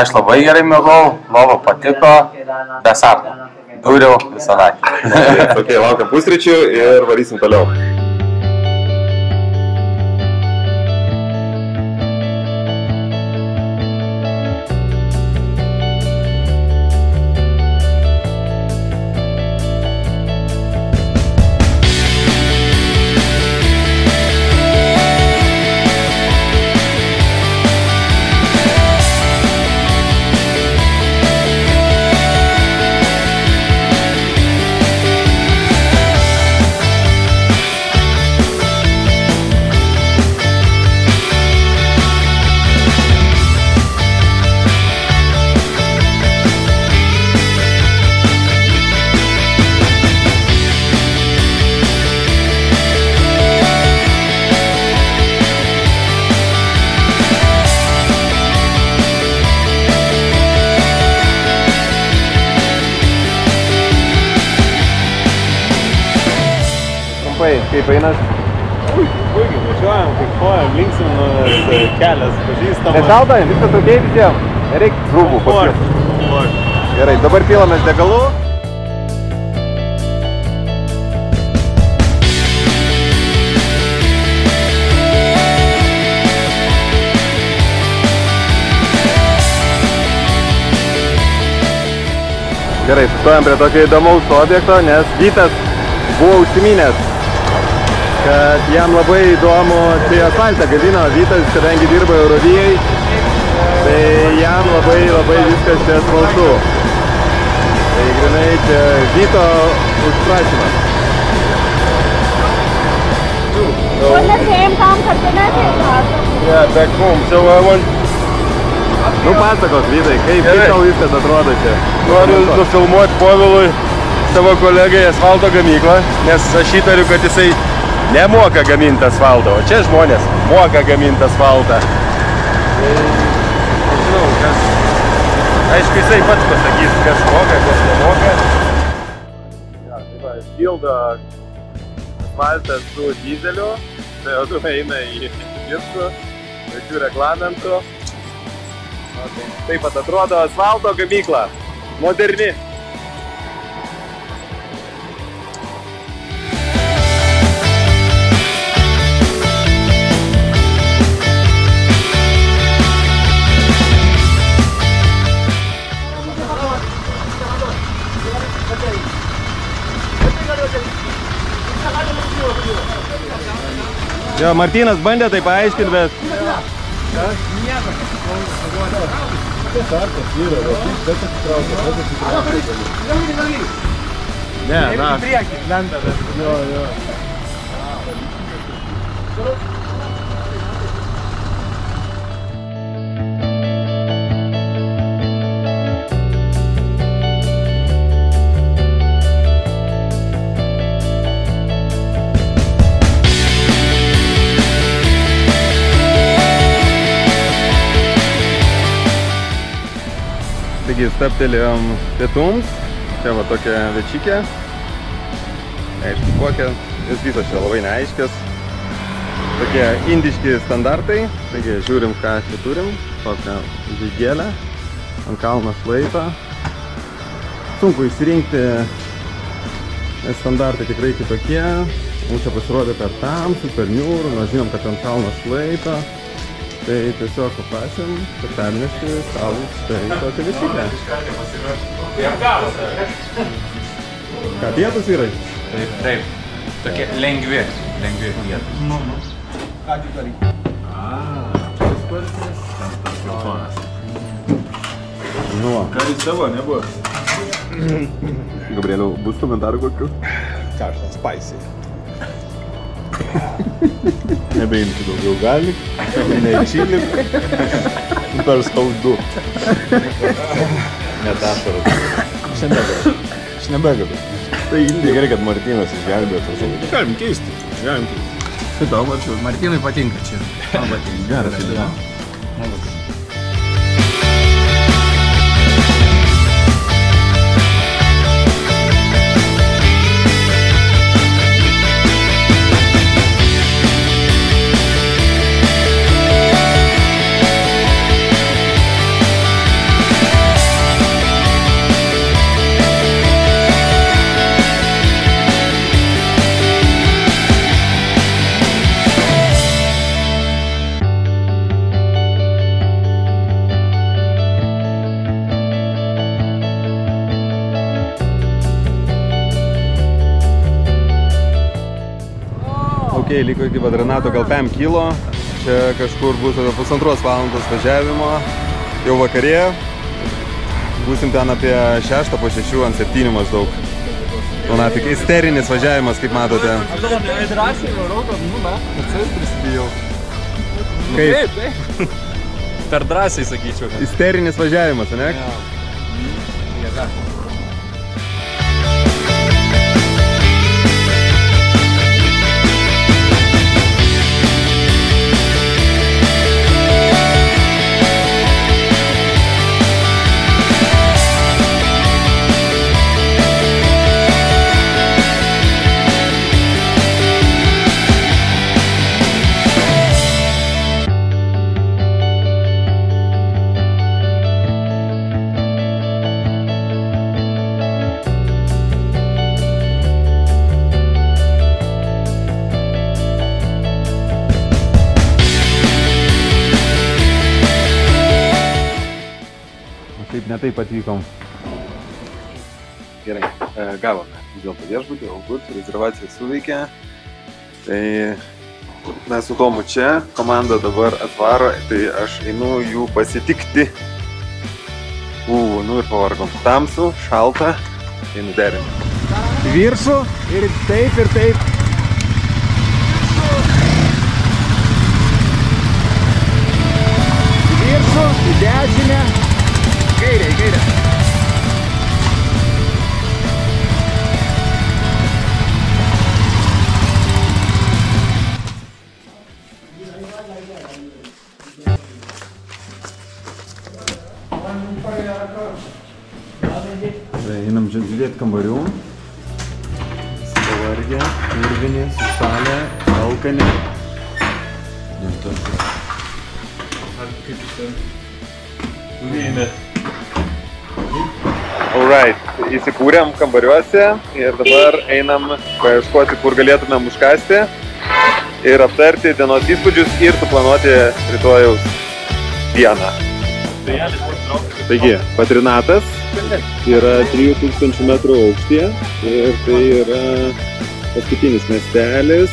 Speaker 10: Aš labai gerai mėgojau, lova patiko, be sapno. Dūriau visą naktį.
Speaker 3: Laukiam pusryčių ir varysim toliau. Kaip einas?
Speaker 2: Puikiai, važiuojam, kaip kojam, linksim kelias, pažįstam.
Speaker 3: Nešalda, viskas ok visiems? Nereikia rūbų paskui. Gerai, dabar pilamės degalų. Gerai, sustojam prie tokio įdomaus objekto, nes Vytas buvo užsiminęs
Speaker 2: kad jam labai įdomu, tai asfaltą gadino Vytas, kadangi dirba Eurovijai, tai jam labai viskas čia smalsu. Tai grinai čia Vyto užprašymas.
Speaker 12: On the same काम करते ना
Speaker 3: Yeah, back home. So I want...
Speaker 2: Nu pasakok, Vytai, kaip tau viskas atrodo čia?
Speaker 3: Noriu nufilmuoti Povilui savo kolegai asfalto gamyklą, nes aš įtariu, kad jisai nemoka gaminti asfaltą, o čia žmonės moka gaminti asfaltą. Tai, nežinau, kas... Aišku, jisai pats pasakys, kas moka, kas nemoka.
Speaker 1: Ja, tai va, šildo asfaltas su dizeliu, CO2 eina į diskų, jokių reglamentų. Taip pat atrodo asfalto gamykla, moderni.
Speaker 2: Jo, Martynas bandė tai paaiškinti, bet... Ne, na. Taigi stabtelėjom pietums, čia va tokia večikė, aišku kokia, vis visos čia labai neaiškios, tokie indiški standartai, taigi žiūrim ką čia turim, tokią žaigėlę, ant kalno šlaito, sunku išsirinkti, nes standartai tikrai kitokie, mums čia pasirodė per tamsų, per niūrų, nors žinom, kad ant kalno šlaito. Tai tiesiog paprašėm, kad pernešti savo štai tokią večyklę. Ką, pietus vyrai?
Speaker 4: Taip, taip. Tokie lengvi pietus.
Speaker 5: Ką tu darai?
Speaker 1: Šis kvartis. Filtonas.
Speaker 2: Nu.
Speaker 1: Karis tavo nebuvo?
Speaker 2: Gabrieliau, bus komentarų kokių?
Speaker 1: Karštas, spicy.
Speaker 13: Nebeimti daugiau galik, neičylim, per skaudu. Net ašaras. Aš nebegaliu. Tai gerai, kad Martynas išgelbėjo. Galim keisti. Tai tau, Marčiu.
Speaker 4: Martynui patinka čia. Man patinka.
Speaker 13: Geras idėja.
Speaker 2: Ok, liko iki Vadranato gal 5 kilo, čia kažkur bus apie 1,5 valandos važiavimo, jau vakarė, būsim ten apie 6 po 6 ant 7 maždaug. Nu, na, tik isterinis važiavimas, kaip matote.
Speaker 5: Aš dabar drąsiai varau, kad, nu, na, atsais prisidėjau.
Speaker 2: Kaip?
Speaker 5: Taip. Per drąsiai, sakyčiau.
Speaker 2: Isterinis važiavimas, ne?
Speaker 5: Ja.
Speaker 2: Netaip atvykom. Gerai, gavome vis dėlto viešbutį, Augut, rezervacija suveikė. Tai mes su Tomu čia, komanda dabar atvaro, tai aš einu jų pasitikti. Nu ir pavargom. Tamsu, šalta, einu derinti. Viršų ir taip ir taip. Viršų, į dešinę, kairė, kairė. Einam čia žiūrėti kambarių. Pavargę, urvinė, sušalę, alkanė. Alright, įsikūrėm kambariuose ir dabar einam paieškoti, kur galėtumėm užkasti ir aptarti dienos įspūdžius ir suplanuoti rytojaus dieną. Taigi, Patrinatas yra 3000 metrų aukštyje ir tai yra paskutinis miestelis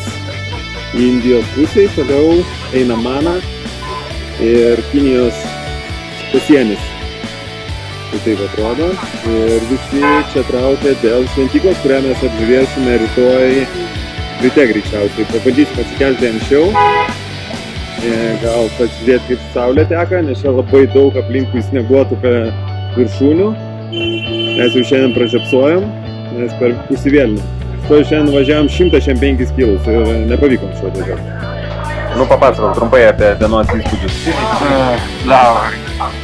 Speaker 2: Indijos pusėje, toliau eina Mana ir Kinijos pasienis. Tai taip atrodo ir visi čia traukia dėl šventyklos, kurią mes apžiūrėsime rytoj ryte greičiausiai. Pabandysime atsikelti anksčiau. Gal pasižiūrėti, kaip saulė teka, nes čia labai daug aplinkui snieguotų viršūnių. Mes jau šiandien pražiopsojom, nes per pusivėlinį. Šiandien važiavom 105 kilus ir nepavyko anksčiau tiesiog. Nu, papasakok trumpai apie dienos įspūdžius.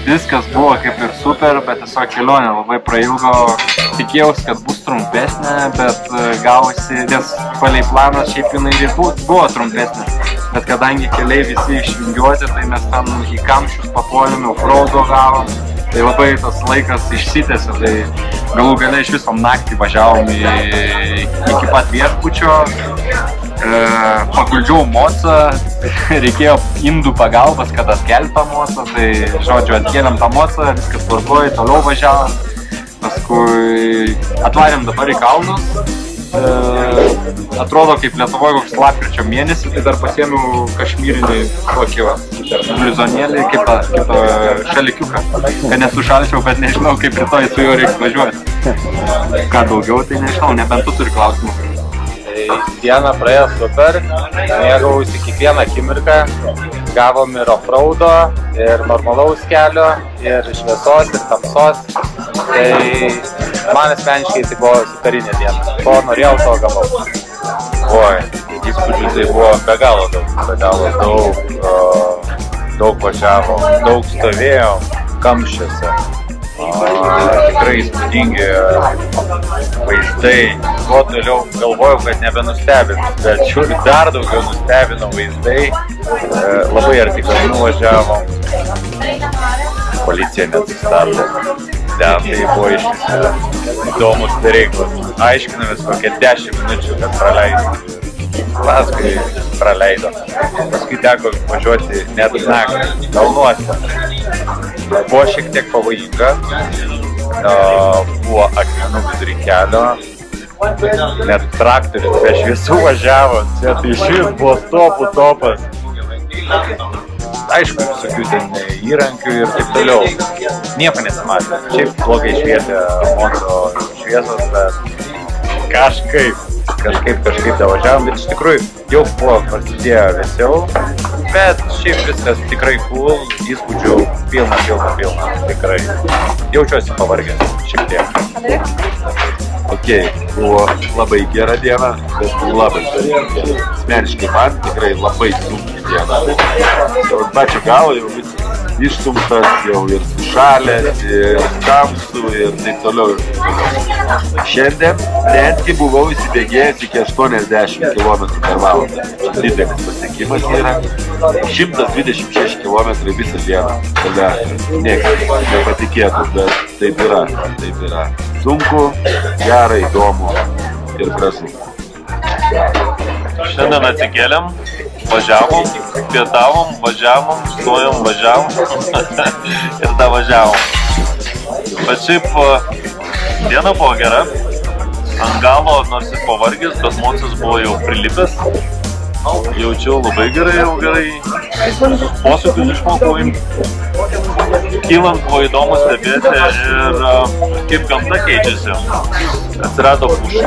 Speaker 6: Viskas buvo kaip ir super, bet tiesiog kelionė labai prailgo. Tikėjausi, kad bus trumpesnė, bet gavosi, nes palei planas šiaip jinai ir buvo trumpesnė. Bet kadangi keliai visi išvingiuoti, tai mes ten į kamščius papuolėm, offroado gavom. Tai labai tas laikas išsitęsė, tai galų gale iš viso naktį važiavom iki pat viešbučio. Paguldžiau mocą, reikėjo indų pagalbas, kad atkelti tą mocą, tai žodžiu atkėlėm tą mocą, viskas tvarkoj, toliau važiavom. Paskui atvarėm dabar į kalnus. Atrodo kaip Lietuvoje koks lapkričio mėnesį, tai dar pasiėmiau kašmyrinį tokį blizonėlį, kaip šalikiuką. Kad nesušalčiau, bet nežinau, kaip rytoj su juo reiks važiuoti. Ką daugiau, tai nežinau, nebent tu turi klausimų.
Speaker 10: Diena praėjo super, mėgaujusi kiekvieną akimirką, gavom ir offroado, ir normalaus kelio, ir šviesos, ir tamsos. Tai man asmeniškai tai buvo superinė diena. Ko norėjau, to gavau.
Speaker 6: Oi, įspūdžių tai buvo be galo daug, daug važiavom, daug stovėjom kamščiuose. Tikrai įspūdingi vaizdai. Kuo toliau galvojau, kad nebenustebinu, bet šiur dar daugiau nustebino vaizdai. Labai arti kalnų važiavom. Policija net sustabdė. Ten tai buvo iš įdomus reikalas. Aiškinamės kokią 10 minučių, kad praleidom. Paskui praleido. Paskui teko važiuoti net naktį kalnuose. Buvo šiek tiek pavojinga. Buvo akmenų vidury kelio. Net traktorius be šviesų važiavo. Čia tai šis buvo topas. Aišku, visokių ten įrankių ir taip toliau. Nieko nesimatė. Šiaip blogai švietė moto šviesos, bet kažkaip davažiavom, bet iš tikrųjų jau buvo prasidėjo vėsiau, bet šiaip viskas tikrai cool, įspūdžių pilna, tikrai. Jaučiuosi pavargęs šiek tiek.
Speaker 3: Ok, buvo labai gera diena, bet labai sunki. Asmeniškai man tikrai labai sunki diena. Jau pačio galo jau vis išstumtas, jau ir sušalęs, ir tamsu, ir taip toliau. Šiandien netgi buvau įsibėgėjęs iki 80 km per valandą. Didelis pasiekimas yra 126 km visą dieną. Tada niekas nepatikėtų, bet taip yra. Sunku, gera, įdomu ir gražu.
Speaker 9: Šiandien atsikėlėm, važiavom, pietavom, važiavom, stojom, važiavom ir tą važiavom. Bet šiaip diena buvo gera. Ant galo, nors ir pavargęs, bet mocis buvo jau prilipęs. Jaučiu labai gerai, jau gerai. Posūkius išmokau imti. Kylant buvo įdomu stebėti ir kaip gamta keičiasi. Atsirado pušų,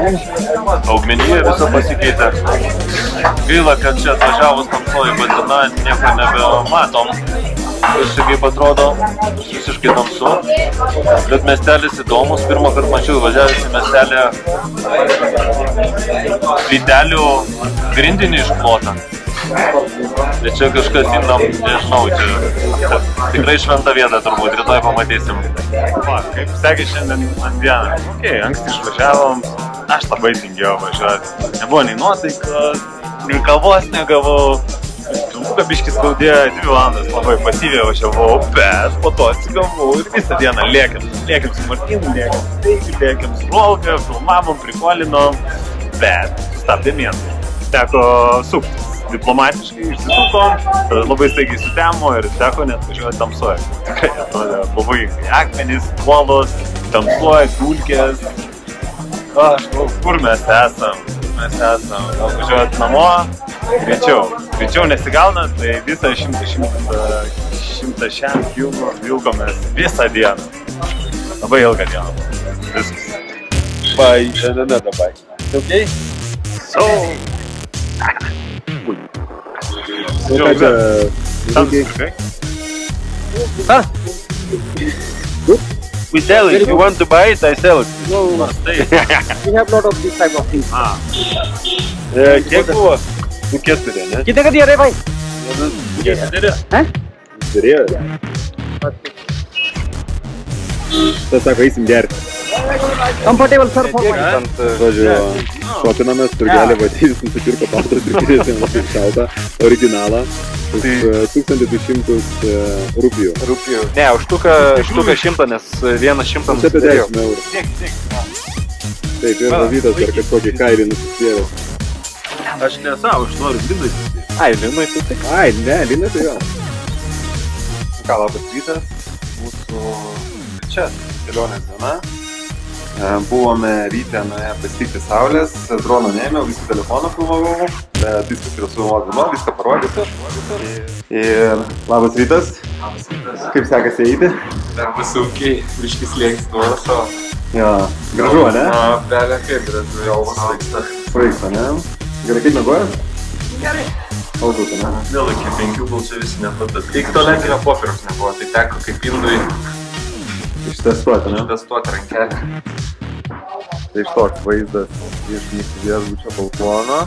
Speaker 9: augmenija viso pasikeitė. Gaila, kad čia atvažiavus tamsoji batina nieko nebematom. Visi kaip atrodo, visiškai tamsu. Bet miestelis įdomus, pirmą kartą mačiau važiavęs į miestelį plytelių grindinį išklotą. Tai čia kažkas imam, nežinau, čia tikrai šventa vieta turbūt, rytoj pamatysim. Kaip sekė šiandien ant dieną? Anksti išvažiavom, aš labai tingėjau važiuoti. Nebuvo nei nuotaikos, nei kavos negavau. Trumpuką biškį skaudėjo 2 valandas, labai pasyviai važiavau, bet po to atsigavau ir visą dieną lėkėm. Lėkėm su Martinu, lėkėm su Teigiu, lėkėm su Rolka, filmavom, prikolinom, bet stabdėm vieną. Teko suktis. Diplomatiškai išsisukom, labai staigiai sutemo ir teko net važiuoti tamsoje. Tikrai atrodė pavojingai. Akmenys, uolos, tamsoje, dulkės. Aš galvoju, kur mes esam? Mes esam. Gal važiuoti namo? Greičiau nesigauna, tai visą 100 kilų vilkomės visą dieną. Labai ilgą dieną. Viskas.
Speaker 3: Bye. Bye.
Speaker 9: Okay? So...
Speaker 11: We sell it. If you want to buy it, I sell it.
Speaker 5: No, we have lot of this type of things.
Speaker 3: Kiek buvo? 4, ne?
Speaker 5: कितने का दिया रे भाई?
Speaker 2: हैं? Turėjo. Tas sako, eisim gerti.
Speaker 5: Comfortable sir for my.
Speaker 2: Žodžiu, šopinamės, turgelį vadys, nusipirko paltras ir kėdėsim labai šaltą originalą. 1200 rupijų.
Speaker 6: Ne, už štuką 100, nes 100
Speaker 2: Čia apie 10 eurų. Taip, ir Davidas ar kažkokį kairį nusispėrė.
Speaker 9: Aš nesau, aš noriu Linui.
Speaker 6: Ai, Linui tu tik?
Speaker 2: Ai, ne, Linui tai jo.
Speaker 1: Ką, labas rytas, mūsų čia kelionės diena. Buvome ryte nuėję pasitikti saulės, drono neėmiau, visą telefoną filmavau, bet viskas yra suvaldoma, viską parodysiu. Ir labas rytas. Kaip sekasi eiti?
Speaker 3: Darbas sunkiai, biškis lėks nuoso.
Speaker 1: Jo, gražu, ne?
Speaker 3: Belė kaip, bet jau svaigsta.
Speaker 1: Svaigsta, ne? Gerai, kaip mėgojat?
Speaker 12: Gerai.
Speaker 1: Audutų, ne?
Speaker 3: Vėl iki 5 gal čia visi nepatat. Iki to lenkinio popieriaus nebuvo, tai teko kaip indui
Speaker 1: Ištestuoti, ne?
Speaker 3: Ištestuoti rankelę.
Speaker 1: Tai iš toks vaizdas iš mūsų viešbučio balkono.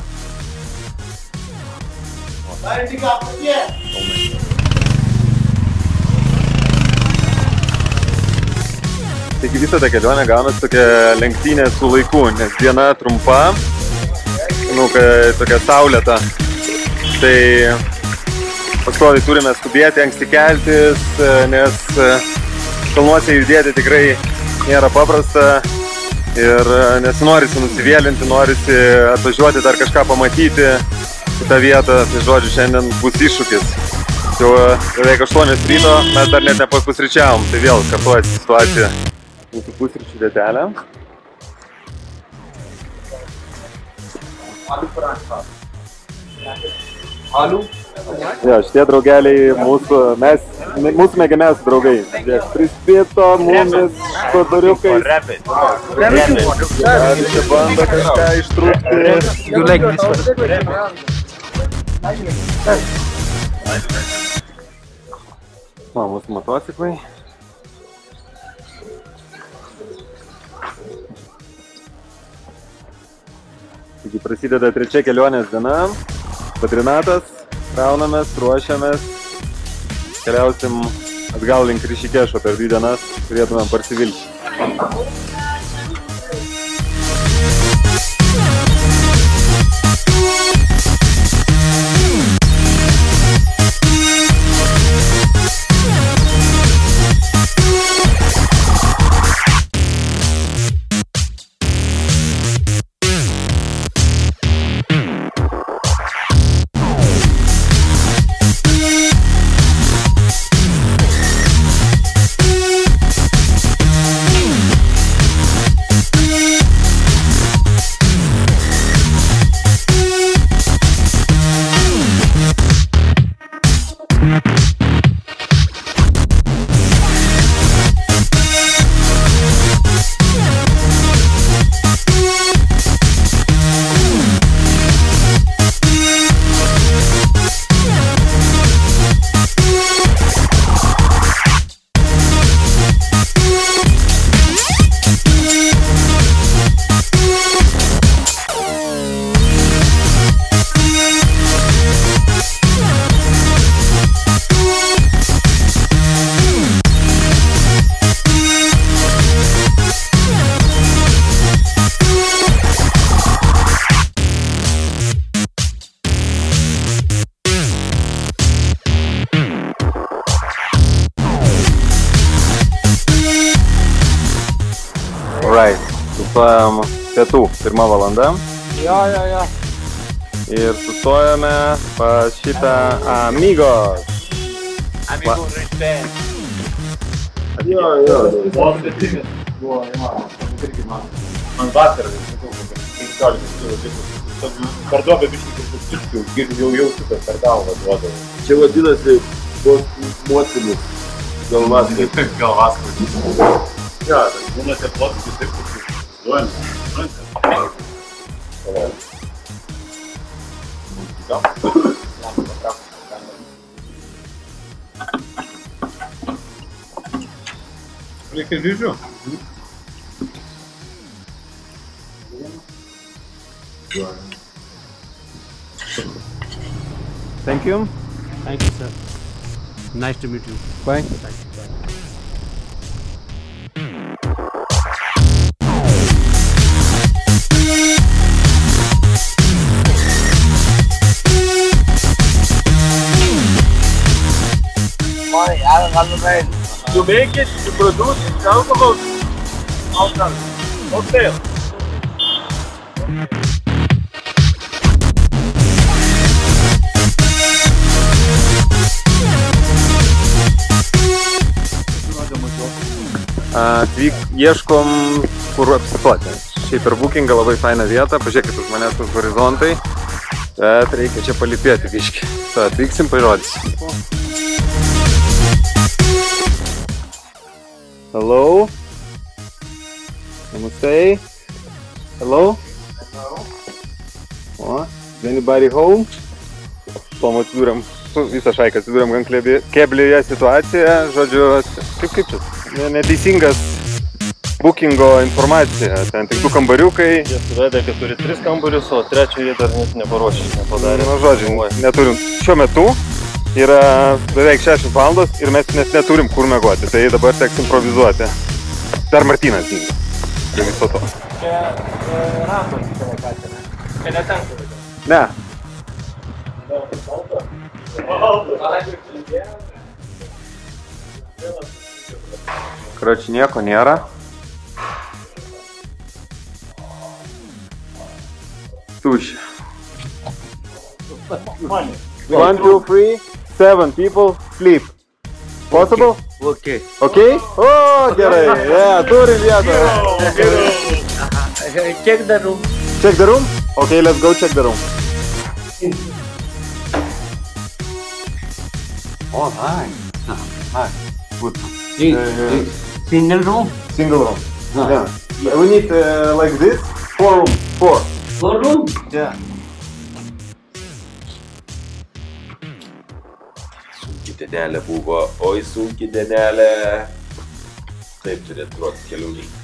Speaker 1: Taigi visą tą kelionę gaunasi tokia lenktynė su laiku, nes diena trumpa, tokia saulėta. Tai pastoviai turime skubėti, anksti keltis, nes kalnuose judėti tikrai nėra paprasta ir nesinorisi nusivėlinti, norisi atvažiuoti dar kažką pamatyti į tą vietą. Tai žodžiu, šiandien bus iššūkis. Jau beveik 8 ryto, mes dar net nepapusryčiavom, tai vėl kartuojasi situacija. Mūsų pusryčių vietelė. Jo, šitie draugeliai mūsų mėgiamiausi draugai. Prispėto mumis škodoriukais. Čia bando kažką ištrūkti. Mūsų motociklai. Taigi prasideda 3 kelionės diena. Patrinatas, kraunamės, ruošiamės, keliausim atgal link Rišikešo per 2 dienas, turėtumėm parsivilti.
Speaker 2: pietų 1 valanda.
Speaker 10: Jo.
Speaker 2: Ir sustojame pas šitą Amigos.
Speaker 5: Amigo respect.
Speaker 13: Jo.
Speaker 5: Man vakar, sakau, 15 parduobė biškį jau šitas per galvą duodavo.
Speaker 13: Čia vadinasi mocinis galvaskaudis.
Speaker 5: Galvaskaudis. Jo, būna tie plotus taip duojant. Reikia ryžių.
Speaker 2: Thank you.
Speaker 14: Thank you, sir. Nice to meet you.
Speaker 2: Bye.
Speaker 5: To make it, to produce alcohol, cocktail.
Speaker 2: Ieškom, kur apsistoti. Šiaip per bookingą labai faina vieta, pažiūrėkit už manęs už horizontai, bet reikia čia palipėti biškį. Atvyksim, pažodysim. Hello? Namaste? Hello? O, is anybody home? Tom atsidūrėm, visą šaiką atsidūrėm gan keblioje situacijoje, žodžiu, kaip čia? Neteisingas bookingo informacija, ten tik 2 kambariukai.
Speaker 9: Jie suvedė, kad turi 3 kambarius, o 3 jie dar net neparuošė, nepadarė.
Speaker 2: Na, žodžiu, neturim. Šiuo metu yra beveik 6 valandos ir mes net neturim kur miegoti, tai dabar teks improvizuoti. Dar Martynas dingo. Prie viso to.
Speaker 10: Čia rampos telekacija, ne? Čia netenka važiuoti.
Speaker 2: Ne. Karoči, nieko nėra. Tuščia. 1, 2, 3, 7 people sleep. Possible?
Speaker 14: Okay.
Speaker 2: Okay? O, gerai. Turim vietą.
Speaker 14: Check the room.
Speaker 2: Check the room? Okay, let's go check the room. Oh, nice. Nice. Good.
Speaker 14: Single room?
Speaker 2: Single room. Yeah. We need like this. 4 room. 4.
Speaker 14: 4 room?
Speaker 2: Yeah.
Speaker 3: Sunki dienelė buvo, oi sunki dienelė. Taip turėtų duoti keliauninkai.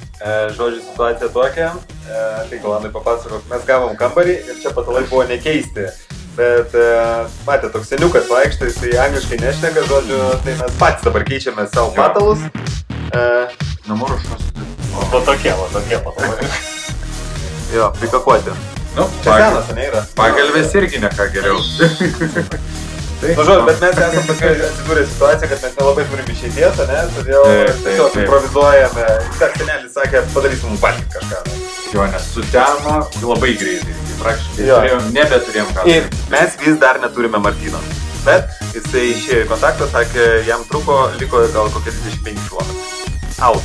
Speaker 2: Žodžiu, situacija tokia. Tai Golandai papasakok, mes gavom kambarį ir čia patalai buvo nekeisti. Bet, matė, toks seniukas vaikštai, jisai angliškai nešneka, žodžiu, tai mes patys dabar keičiame savo patalus.
Speaker 5: Namurušus. O tokie patalai.
Speaker 2: Jo, prikakuoti.
Speaker 5: Nu,
Speaker 2: čia senas, ne yra?
Speaker 5: Pagalvės irgi ne ką geriau.
Speaker 2: Nu, žodžiu, bet mes esam tokia atsidūrę situaciją, kad mes nelabai turim išeities, ne? Todėl tiesiog improvizuojame. Dar senelis sakė, padarysim mums valgyti kažką.
Speaker 5: Jo, nes sutemo labai greitai. Praktiškai nebeturėjom ką.
Speaker 2: Ir mes vis dar neturime Martyno. Bet jisai išėjo į kontaktą, sakė, jam truko, liko gal kokie 25 km. Out.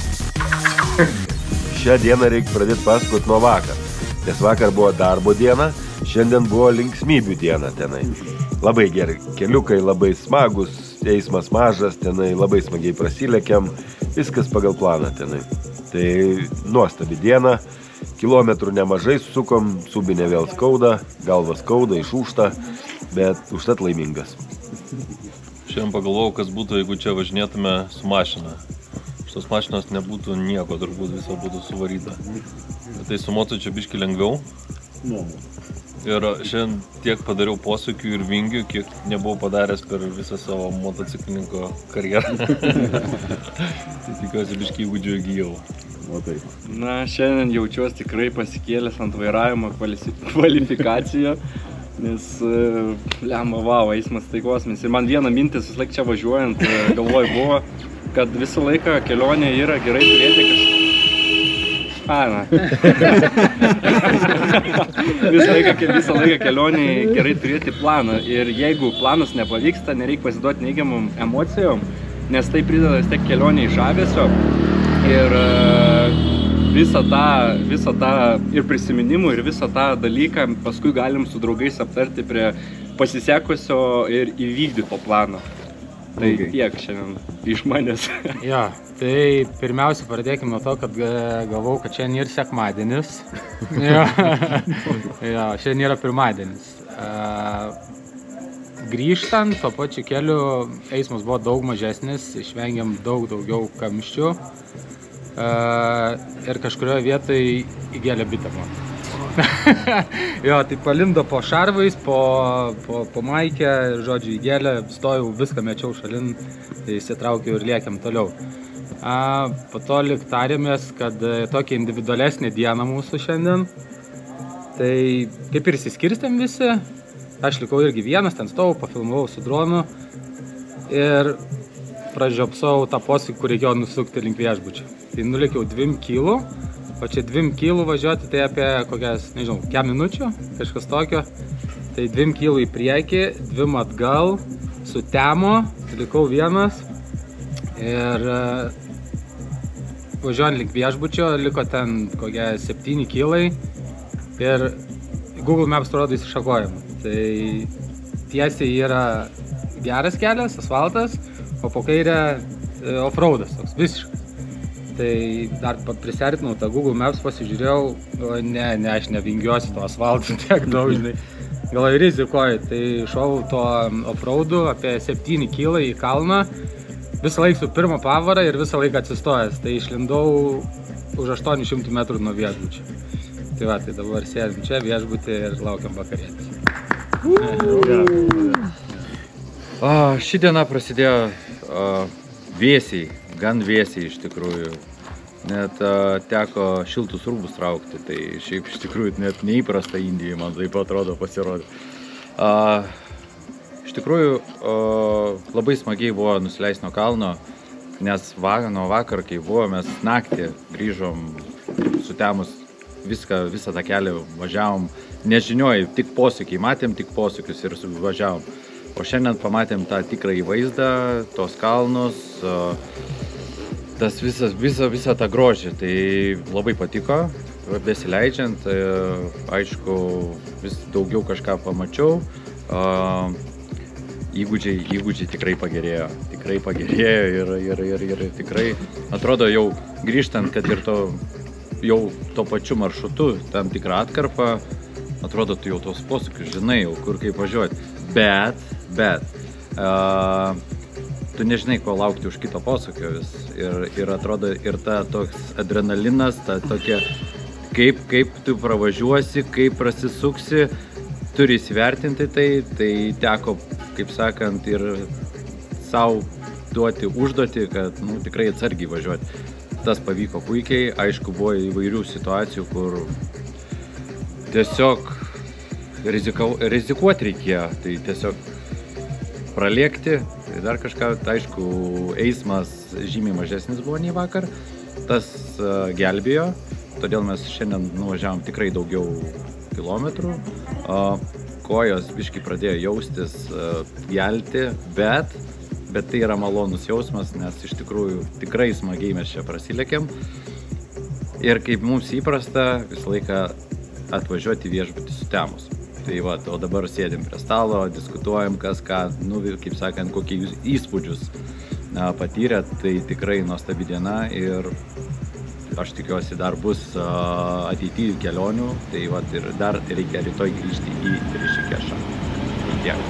Speaker 3: Šią dieną reikia pradėti pasakoti nuo vakar. Nes vakar buvo darbo diena, šiandien buvo linksmybių diena tenai. Labai gerai, keliukai labai smagus, eismas mažas tenai, labai smagiai prasilėkiam, viskas pagal planą tenai. Tai nuostabi diena, kilometrų nemažai sukom, subinė vėl skauda, galva skauda, išūžta, bet užtat laimingas.
Speaker 9: Šiandien pagalvojau, kas būtų, jeigu čia važinėtume su mašina. Šitos mašinos nebūtų nieko, turbūt viso būtų suvaryta. Bet tai su motu čia biški lengviau. Ir šiandien tiek padariau posūkių ir vingių, kiek nebuvau padaręs per visą savo motociklininko karjerą. Tai tikiuosi biški įgūdžių įgyjau.
Speaker 15: Na, šiandien jaučiuosi tikrai pasikėlęs ant vairavimo kvalifikaciją, nes lemba, vau, eismas tai kosminis. Ir man viena mintis vis laik čia važiuojant, galvoj buvo, kad visą laiką kelionė yra gerai turėti Na. Visą laiką kelionėje gerai turėti planą ir jeigu planas nepavyksta, nereikia pasiduoti neigiamom emocijom, nes tai prideda vis tiek kelionėje žavesio ir visą tą ir prisiminimų ir visą tą dalyką paskui galim su draugais aptarti prie pasisekusio ir įvykdyto plano. Tai tiek šiandien iš manęs.
Speaker 16: Jo, tai pirmiausia pradėkime nuo to, kad galvau, kad šiandien yra sekmadienis. Jo, šiandien yra pirmadienis. Grįžtant, to pačiu keliu eismas buvo daug mažesnis, išvengiam daug daugiau kamščių ir kažkurioje vietoje įgėlė bitamo. Jo, tai palindo po šarvais, po maikę, žodžiu, įgėlė, stojau, viską mečiau šalin, tai įsitraukiau ir lėkiam toliau. Po to lyg tarėmės, kad tokia individualesnė diena mūsų šiandien, tai kaip ir įsiskirstėm visi, aš likau irgi vienas, ten stovau, pafilmavau su dronu ir pražiopsau tą posūkį, kur reikėjo nusukti link viešbučio. Tai nulėkiau 2 kilų. O čia 2 kilų važiuoti, tai apie kokias, nežinau, 4 minučių, kažkas tokio. Tai 2 kilų į priekį, 2 atgal, sutemo, likau vienas. Ir važiuojant link viešbučio, liko ten kokie 7 kilai. Ir Google Maps rodo įsišakojimą. Tai tiesiai yra geras kelias, asfaltas, o po kairę offroadas toks, visiškas. Tai dar prisartinau tą Google Maps, pasižiūrėjau, ne, aš nevingiuosi to asfalto tiek daug, žinai, galvoju rizikuoju, tai šovau to offroadu apie 7 kilai į kalną, visą laiką su pirmą pavarą ir visą laiką atsistojęs, tai išlindau už 800 metrų nuo viešbučio. Tai va, tai dabar sėdim čia viešbutį ir laukiam vakarėtis.
Speaker 8: Ši diena prasidėjo vėsiai, gan vėsiai iš tikrųjų. Net teko šiltus rūbus traukti, tai šiaip iš tikrųjų net neįprasta Indijai, man taip atrodo pasirodė. Iš tikrųjų labai smagiai buvo nusileisti nuo kalno, nes nuo vakar, kai buvo, mes naktį grįžom sutemus visą tą kelią, važiavom, nežinioji, tik posūkiai, matėm tik posūkius ir važiavom. O šiandien pamatėm tą tikrąjį vaizdą, tos kalnus, tas visą tą grožį, tai labai patiko, besileidžiant, aišku, vis daugiau kažką pamačiau, įgūdžiai tikrai pagerėjo ir tikrai, atrodo jau grįžtant, kad ir to pačiu maršrutu, tam tikrą atkarpą, atrodo, tu jau tos posūkius žinai, jau kur kaip važiuoti, bet tu nežinai, ko laukti už kito posūkio vis. Ir atrodo, ir ta toks adrenalinas, ta tokia, kaip tu pravažiuosi, kaip prasisuksi, turi įsivertinti tai teko, kaip sakant, ir savo duoti užduotį, kad tikrai atsargiai važiuoti. Tas pavyko puikiai, aišku, buvo įvairių situacijų, kur tiesiog rizikuoti reikėjo, tai tiesiog pralėkti, tai dar kažką, aišku, eismas žymiai mažesnis buvo nei vakar, tas gelbėjo, todėl mes šiandien nuvažiavom tikrai daugiau kilometrų, kojos biškai pradėjo jaustis, gelti, bet tai yra malonus jausmas, nes iš tikrųjų tikrai smagiai mes čia prasilėkėm ir kaip mums įprasta visą laiką atvažiuoti viešbutį sutemus. Tai va, o dabar sėdim prie stalo, diskutuojam, kas ką, kaip sakant, kokie įspūdžius patyrė, tai tikrai nuostabi diena ir aš tikiuosi dar bus ateityje kelionių, tai va, ir dar reikia rytoj grįžti į Rišikešą. Tiek.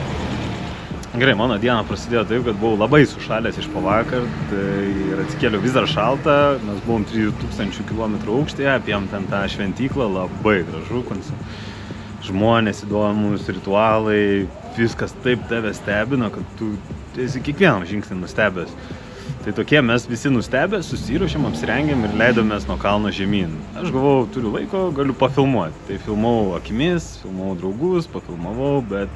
Speaker 1: Gerai, mano diena prasidėjo taip, kad buvau labai sušalęs iš pavakar ir atsikėliau vis dar šalta, mes buvom 3000 km aukštyje, apėjom ten tą šventyklą, labai gražu, žmonės įdomus, ritualai, viskas taip tave stebina, kad tu esi kiekvienam žingsnį nustebęs. Tai tokie mes visi nustebę, susiruošėm, apsirengėm ir leidomės nuo kalno žemyn. Aš galvojau, turiu laiko, galiu pafilmuoti. Tai filmavau akimis, filmavau draugus, pafilmavau, bet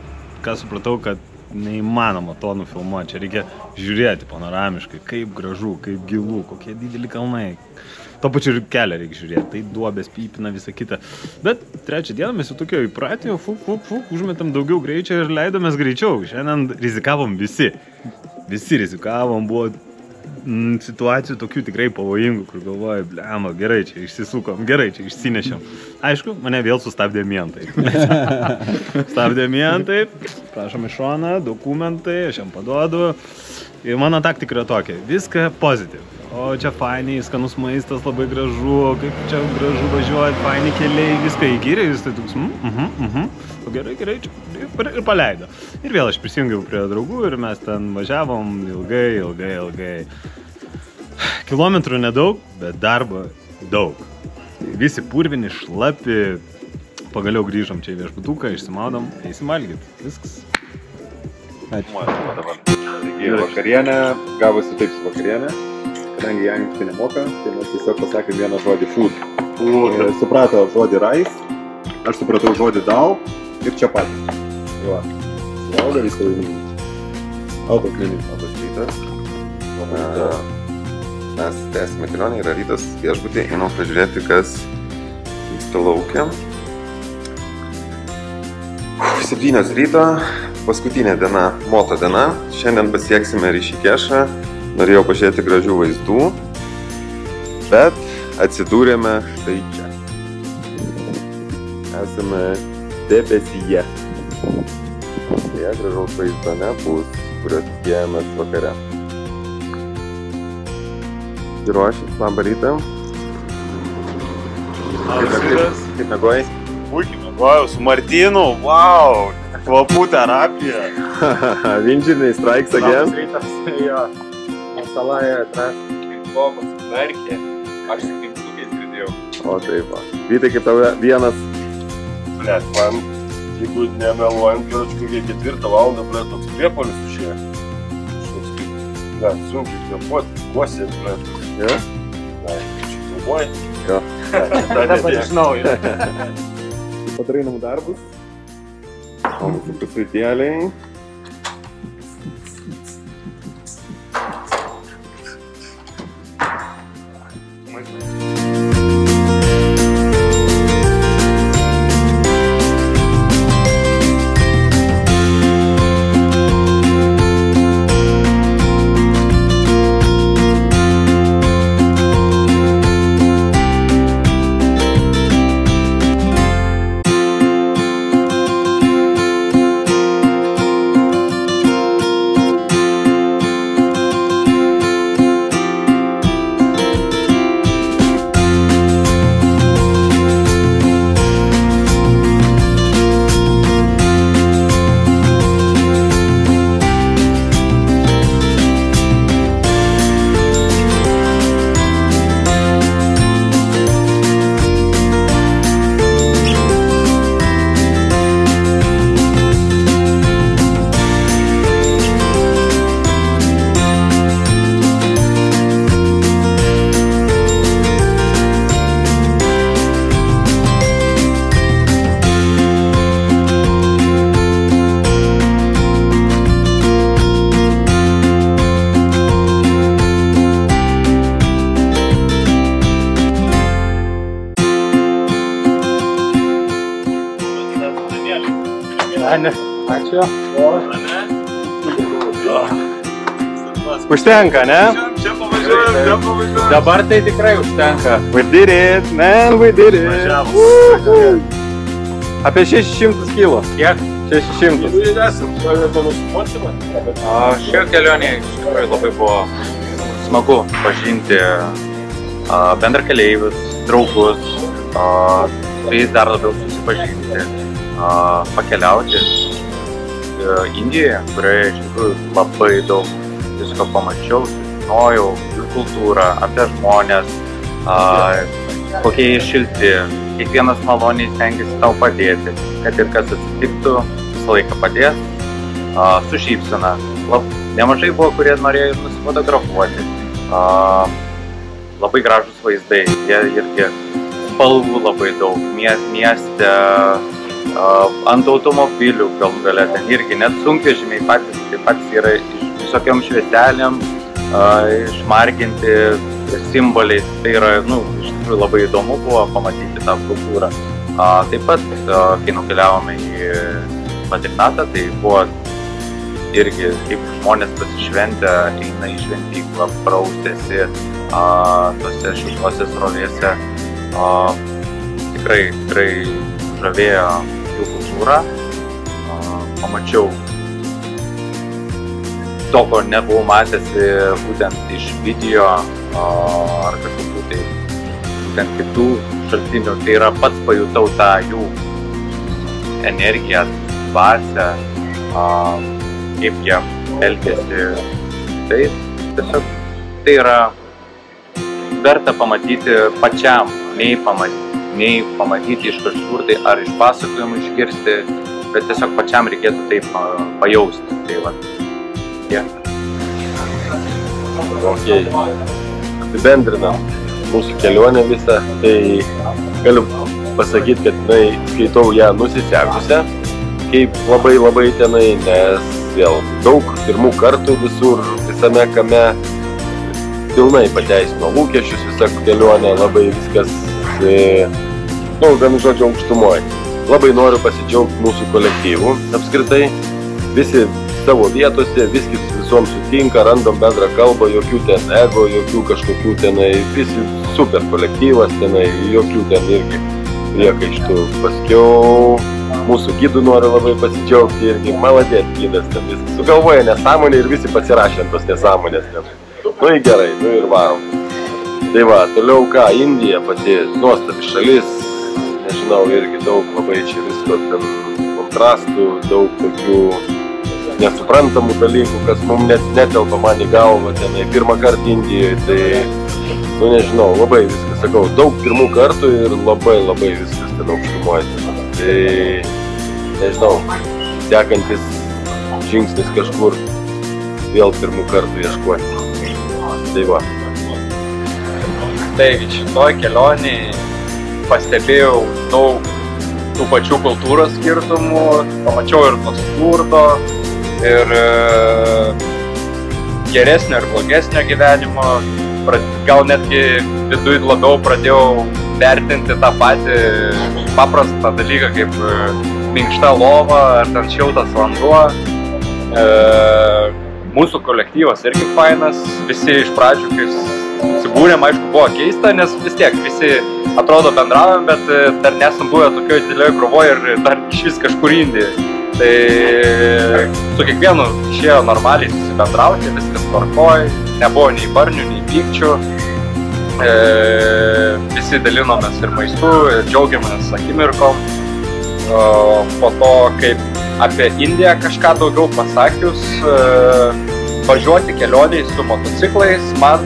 Speaker 1: ką supratau, kad neįmanoma to nufilmuoti. Čia reikia žiūrėti panoramiškai, kaip gražu, kaip gilu, kokie dideli kalnai,
Speaker 17: to pačiu ir kelią reikia žiūrėti, tai duobės pypina visą kitą. Bet trečią dieną mes jau tokio įpratėm, užmetam daugiau greičio ir leidomės greičiau. Šiandien rizikavom visi. Visi rizikavom, buvo situacijų tokių tikrai pavojingų, kur galvoju, blema, gerai čia išsisukom, gerai čia išsinešiam. Aišku, mane vėl sustabdė mientai. Sustabdė mientai, prašom iš šoną, dokumentai, aš jam paduodu. Ir mano taktika yra tokia, viską pozityv. O čia fainiai, skanus maistas, labai gražu, kaip čia gražu važiuoti, faini keliai, viską įgyrė, jis tai toks, o gerai, čia ir paleido. Ir vėl aš prisijungiau prie draugų ir mes ten važiavom ilgai. Kilometrų nedaug, bet darbo daug. Visi purvini, šlapi, pagaliau grįžom čia į viešbutuką, išsimaudom, eisim valgyti, viskas.
Speaker 2: Ačiū. Taigi vakarienė, gavosi taip su vakarienė. Kadangi jie angliškai nemoka, tai mes tiesiog pasakėm vieną žodį food. Suprato žodį rice, aš supratau žodį dal ir čia patys. Va, suvalga visą laiminį. Labas rytas.
Speaker 3: Mes tęsime kelionę, yra rytas viešbutį, einam pažiūrėti, kas vyksta laukia. 7 ryto, paskutinė diena, moto diena. Šiandien pasieksime Rišikešą. Norėjau pažiūrėti gražių vaizdų, bet atsidūrėme štai čia. Esame debesyje. Tai gražaus vaizdo nebus, kurio tikėjomės vakare. Ruošis, labą rytą. Kaip mėgojai?
Speaker 13: Puikiai mėgojau su Martynu, wow, kvapų terapija.
Speaker 3: Vinžiniai strikes again.
Speaker 10: Labas rytas, jo. Salaja atras.
Speaker 11: Bomas verkė, aš su kimstukiais girdėjau.
Speaker 3: O taip, va. Vytai, kaip tau vienas?
Speaker 13: Blet, man, jeigu nemeluojant, aš kokią 4 valandą, blet, toks priepuolis išėjo. Šoks kaip, blet, sunkiai kvėpuot, kosės, blet.
Speaker 3: Ja?
Speaker 13: Na, čia kalbuoji?
Speaker 3: Jo.
Speaker 10: Dabar iš naujo.
Speaker 3: Padarai namų darbus. O mūsų pusrytėliai.
Speaker 10: Ačiū.
Speaker 3: Užtenka, ne?
Speaker 13: Čia pavažiuojam.
Speaker 10: Dabar tai tikrai užtenka.
Speaker 3: We did it, man, we did it. Apie 600 kilo.
Speaker 10: Kiek?
Speaker 3: 600.
Speaker 6: Šioje kelionėje iš tikrųjų labai buvo smagu pažinti bendrakeleivius, draugus, su jais dar labiau susipažinti, pakeliauti Indijoje, kurioje iš tikrųjų labai daug visko pamačiau, sužinojau jų kultūrą, apie žmonės, kokie jie šilti, kiekvienas maloniai stengiasi tau padėti, kad ir kas atsitiktų, visą laiką padės, su šypsena. Nemažai buvo, kurie norėjo nusifotografuoti, labai gražus vaizdai, jie irgi spalvų labai daug, mieste, ant automobilių galų gale, ten irgi net sunkvežimiai patys yra iš visokiom švieselėm, išmarginti ir simboliais. Tai yra, iš tikrųjų labai įdomu buvo pamatyti tą kultūrą. Taip pat, kai nukeliavome į Patriknatą, tai buvo irgi kaip žmonės pasišventę, eina į šventyklą, praustėsi tose šiltose srovėse. Tikrai žavėjo jų kultūrą. Pamačiau to, ko nebuvau matęs būtent iš video ar kažkokių tai būtent kitų šaltinių. Tai yra pats pajutau tą jų energiją, dvasią, kaip jie elgiasi. Tai tiesiog tai yra verta pamatyti pačiam, nei pamatyti iš kažkur tai ar iš pasakojimų išgirsti, bet tiesiog pačiam reikėtų taip pajausti. Tai va, tiek.
Speaker 13: Okay. Apibendrinant mūsų kelionę visą, tai galiu pasakyti, kad skaitau ją nusisekusią, kaip labai tenai, nes vėl daug pirmų kartų visur, visame kame, pilnai pateisino lūkesčius, visą kelionę, labai viskas, vienu žodžiu, aukštumoje. Labai noriu pasidžiaugti mūsų kolektyvų apskritai, visi savo vietose, visom sutinka, randam bendrą kalbą, jokių ten ego, jokių kažkokių tenai, visi super kolektyvas tenai, jokių ten irgi priekaištų. Paskiau mūsų gidų noriu labai pasidžiaugti irgi, maladėt gidas ten viskas. Sugalvoja nesąmonė ir visi pasirašė tos nesąmonės ten. Ir gerai, ir varom. Tai va, toliau ką, Indija pati nuostabi šalis, nežinau, irgi daug labai čia visko ten kontrastų, daug tokių nesuprantamų dalykų, kas mums net netelpa man į galvą tenai pirmą kartą Indijoje, tai, nežinau, labai viskas, sakau, daug pirmų kartų ir labai viskas ten aukštumoje. Tai, nežinau, sekantis žingsnis kažkur vėl pirmų kartų ieškoti. Tai va.
Speaker 6: Tai šitoj kelionėje pastebėjau daug tų pačių kultūros skirtumų, pamačiau ir to skurdo, ir geresnio ir blogesnio gyvenimo. Gal netgi viduj labiau pradėjau vertinti tą patį paprastą dalyką kaip minkšta lova ar ten šiltas vanduo. Mūsų kolektyvas irgi fainas, visi iš pradžių, kai susibūrėm, aišku, buvo keista, nes vis tiek visi atrodo bendravom, bet dar nesam buvę tokioje didelioje krūvoje ir dar išvis kažkur Indijoje. Tai su kiekvienu išėjo normaliai susibendrauti, viskas tvarkoj, nebuvo nei barnių, nei pykčių. Visi dalinomės ir maistu, ir džiaugiamės akimirkom. Po to, kaip apie Indiją kažką daugiau pasakius, važiuoti kelioniai su motociklais, man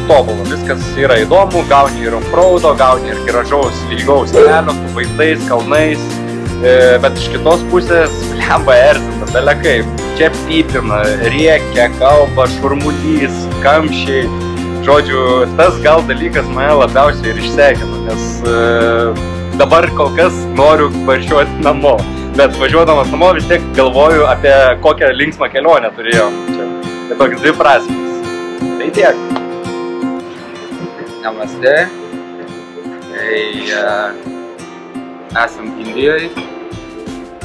Speaker 6: tobulą. Viskas yra įdomu, gauni ir offroado, gauni ir gražaus lygaus kelio su vaizdais, kalnais, bet iš kitos pusės lemba erzina, belia kaip. Čia pypina, rėkia, kalba, šurmulys, kamščiai. Žodžiu, tas gal dalykas mane labiausiai ir išsekina, nes dabar kol kas noriu važiuoti namo. Bet važiuodamas namo vis tiek galvoju apie kokią linksmą kelionę turėjom. Čia tokias dvi prasmes. Tai tiek. Namaste. Tai esam Indijoje.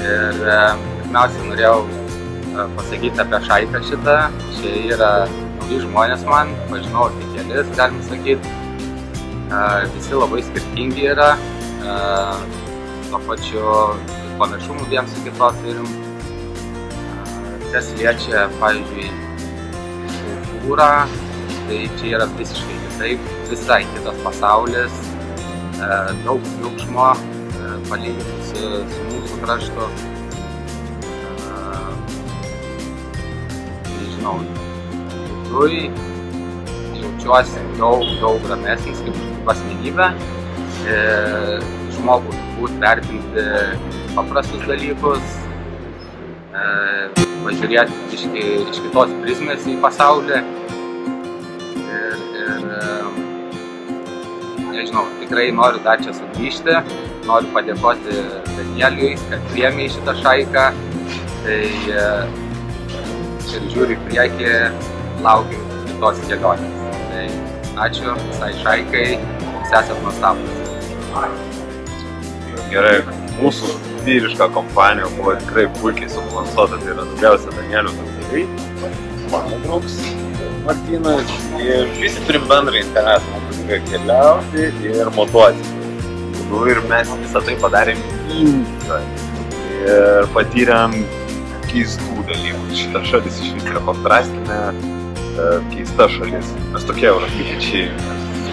Speaker 6: Ir pirmiausia norėjau pasakyti apie šaiką šitą. Čia yra nauji žmonės man, pažinau tik kelis, galim sakyti. Visi labai skirtingi yra. Tuo pačiu panašumų vienas su kito turim. Kas liečia, pavyzdžiui, kultūrą, tai čia yra visiškai kitaip, visai kitas pasaulis, daug triukšmo, palyginus su mūsų kraštu. Nežinau, viduj jaučiuosi daug ramesnis kaip asmenybė. Išmokau turbūt vertinti paprastus dalykus, pažiūrėti iš kitos prizmės į pasaulį. Ir nežinau, tikrai noriu dar čia sugrįžti, noriu padėkoti Danieliui, kad priėmė į šitą šaiką. Tai ir žiūriu į priekį, laukiu kitos kelionės. Tai
Speaker 10: ačiū visai šaikai, jūs esat nuostabūs.
Speaker 1: Gerai, mūsų vyriška kompanija buvo tikrai puikiai subalansuota, tai yra daugiausia Danielio draugai, mano draugs Martynas ir visi turim bendrą interesą, mums keliauti ir montuoti. Ir mes visą tai padarėm Indijoje ir patyrėm keistų dalykų. Šita šalis iš vis yra kontrastinė, keista šalis. Mes tokie europiečiai,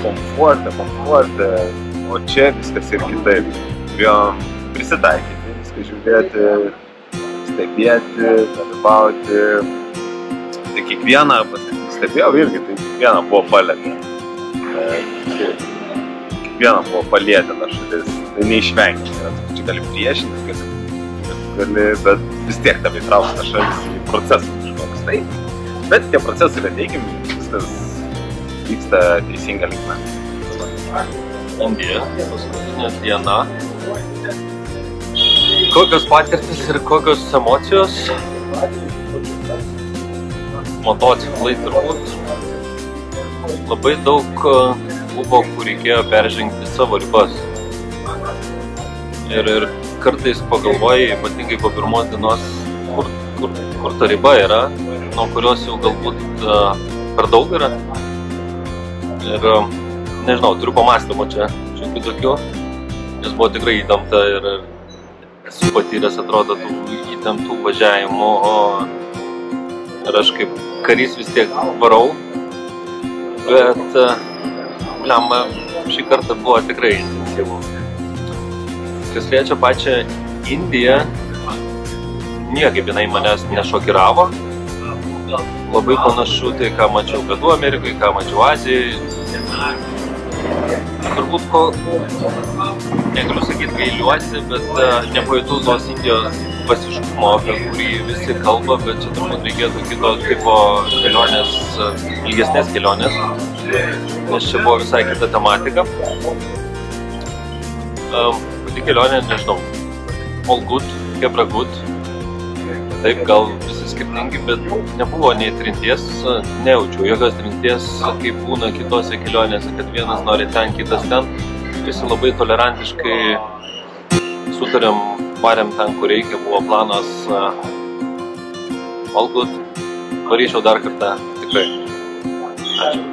Speaker 1: komforte, o čia viskas ir kitaip. Turėjom prisitaikyti, viską žiūrėti, stebėti, dalyvauti. Tai kiekvieną stebėjau irgi, tai kiekvieną buvo palietę. Kiekvieną buvo palietę ta šalis. Tai neišvengiamai. Čia gali priešintis, kad gali, bet vis tiek tave įtraukti ta šalis į procesą kažkoks. Tai, bet tie procesai yra teigiami, viskas vyksta teisinga linkme.
Speaker 9: Indija, paskutinė diena. Kokios patirtis ir kokios emocijos? Motociklai turbūt. Labai daug buvo, kur reikėjo peržengti savo ribas. Ir kartais pagalvoji, ypatingai po pirmos dienos, kur ta riba yra, nuo kurios jau galbūt per daug yra. Ir nežinau, turiu pamąstymų čia tokių, nes buvo tikrai įtempta ir esu patyręs, atrodo, tų įtemptų važiavimų, ir aš kaip karys vis tiek varau, bet šį kartą buvo tikrai intensyvu. Kas liečia pačią Indiją, niekaip jinai manęs nešokiravo. Labai panašu tai, ką mačiau Pietų Amerikai, ką mačiau Azijai. Turbūt negaliu sakyti gailiuosi, bet nepajutau tos Indijos pasiškumo, apie kurį visi kalba, bet čia turbūt reikėtų kito tipo kelionės, ilgesnės kelionės, nes čia buvo visai kita tematika. Pati kelionė, nežinau, all good, kebra good. Taip, gal visi skirtingi, bet nebuvo nei trinties, nejaučiau jokios trinties, kaip būna kitose kelionėse, kad vienas nori ten, kitas ten. Visi labai tolerantiškai sutarėm, varėm ten, kur reikia, buvo planas all good. Varyčiau dar kartą, tikrai. Ačiū.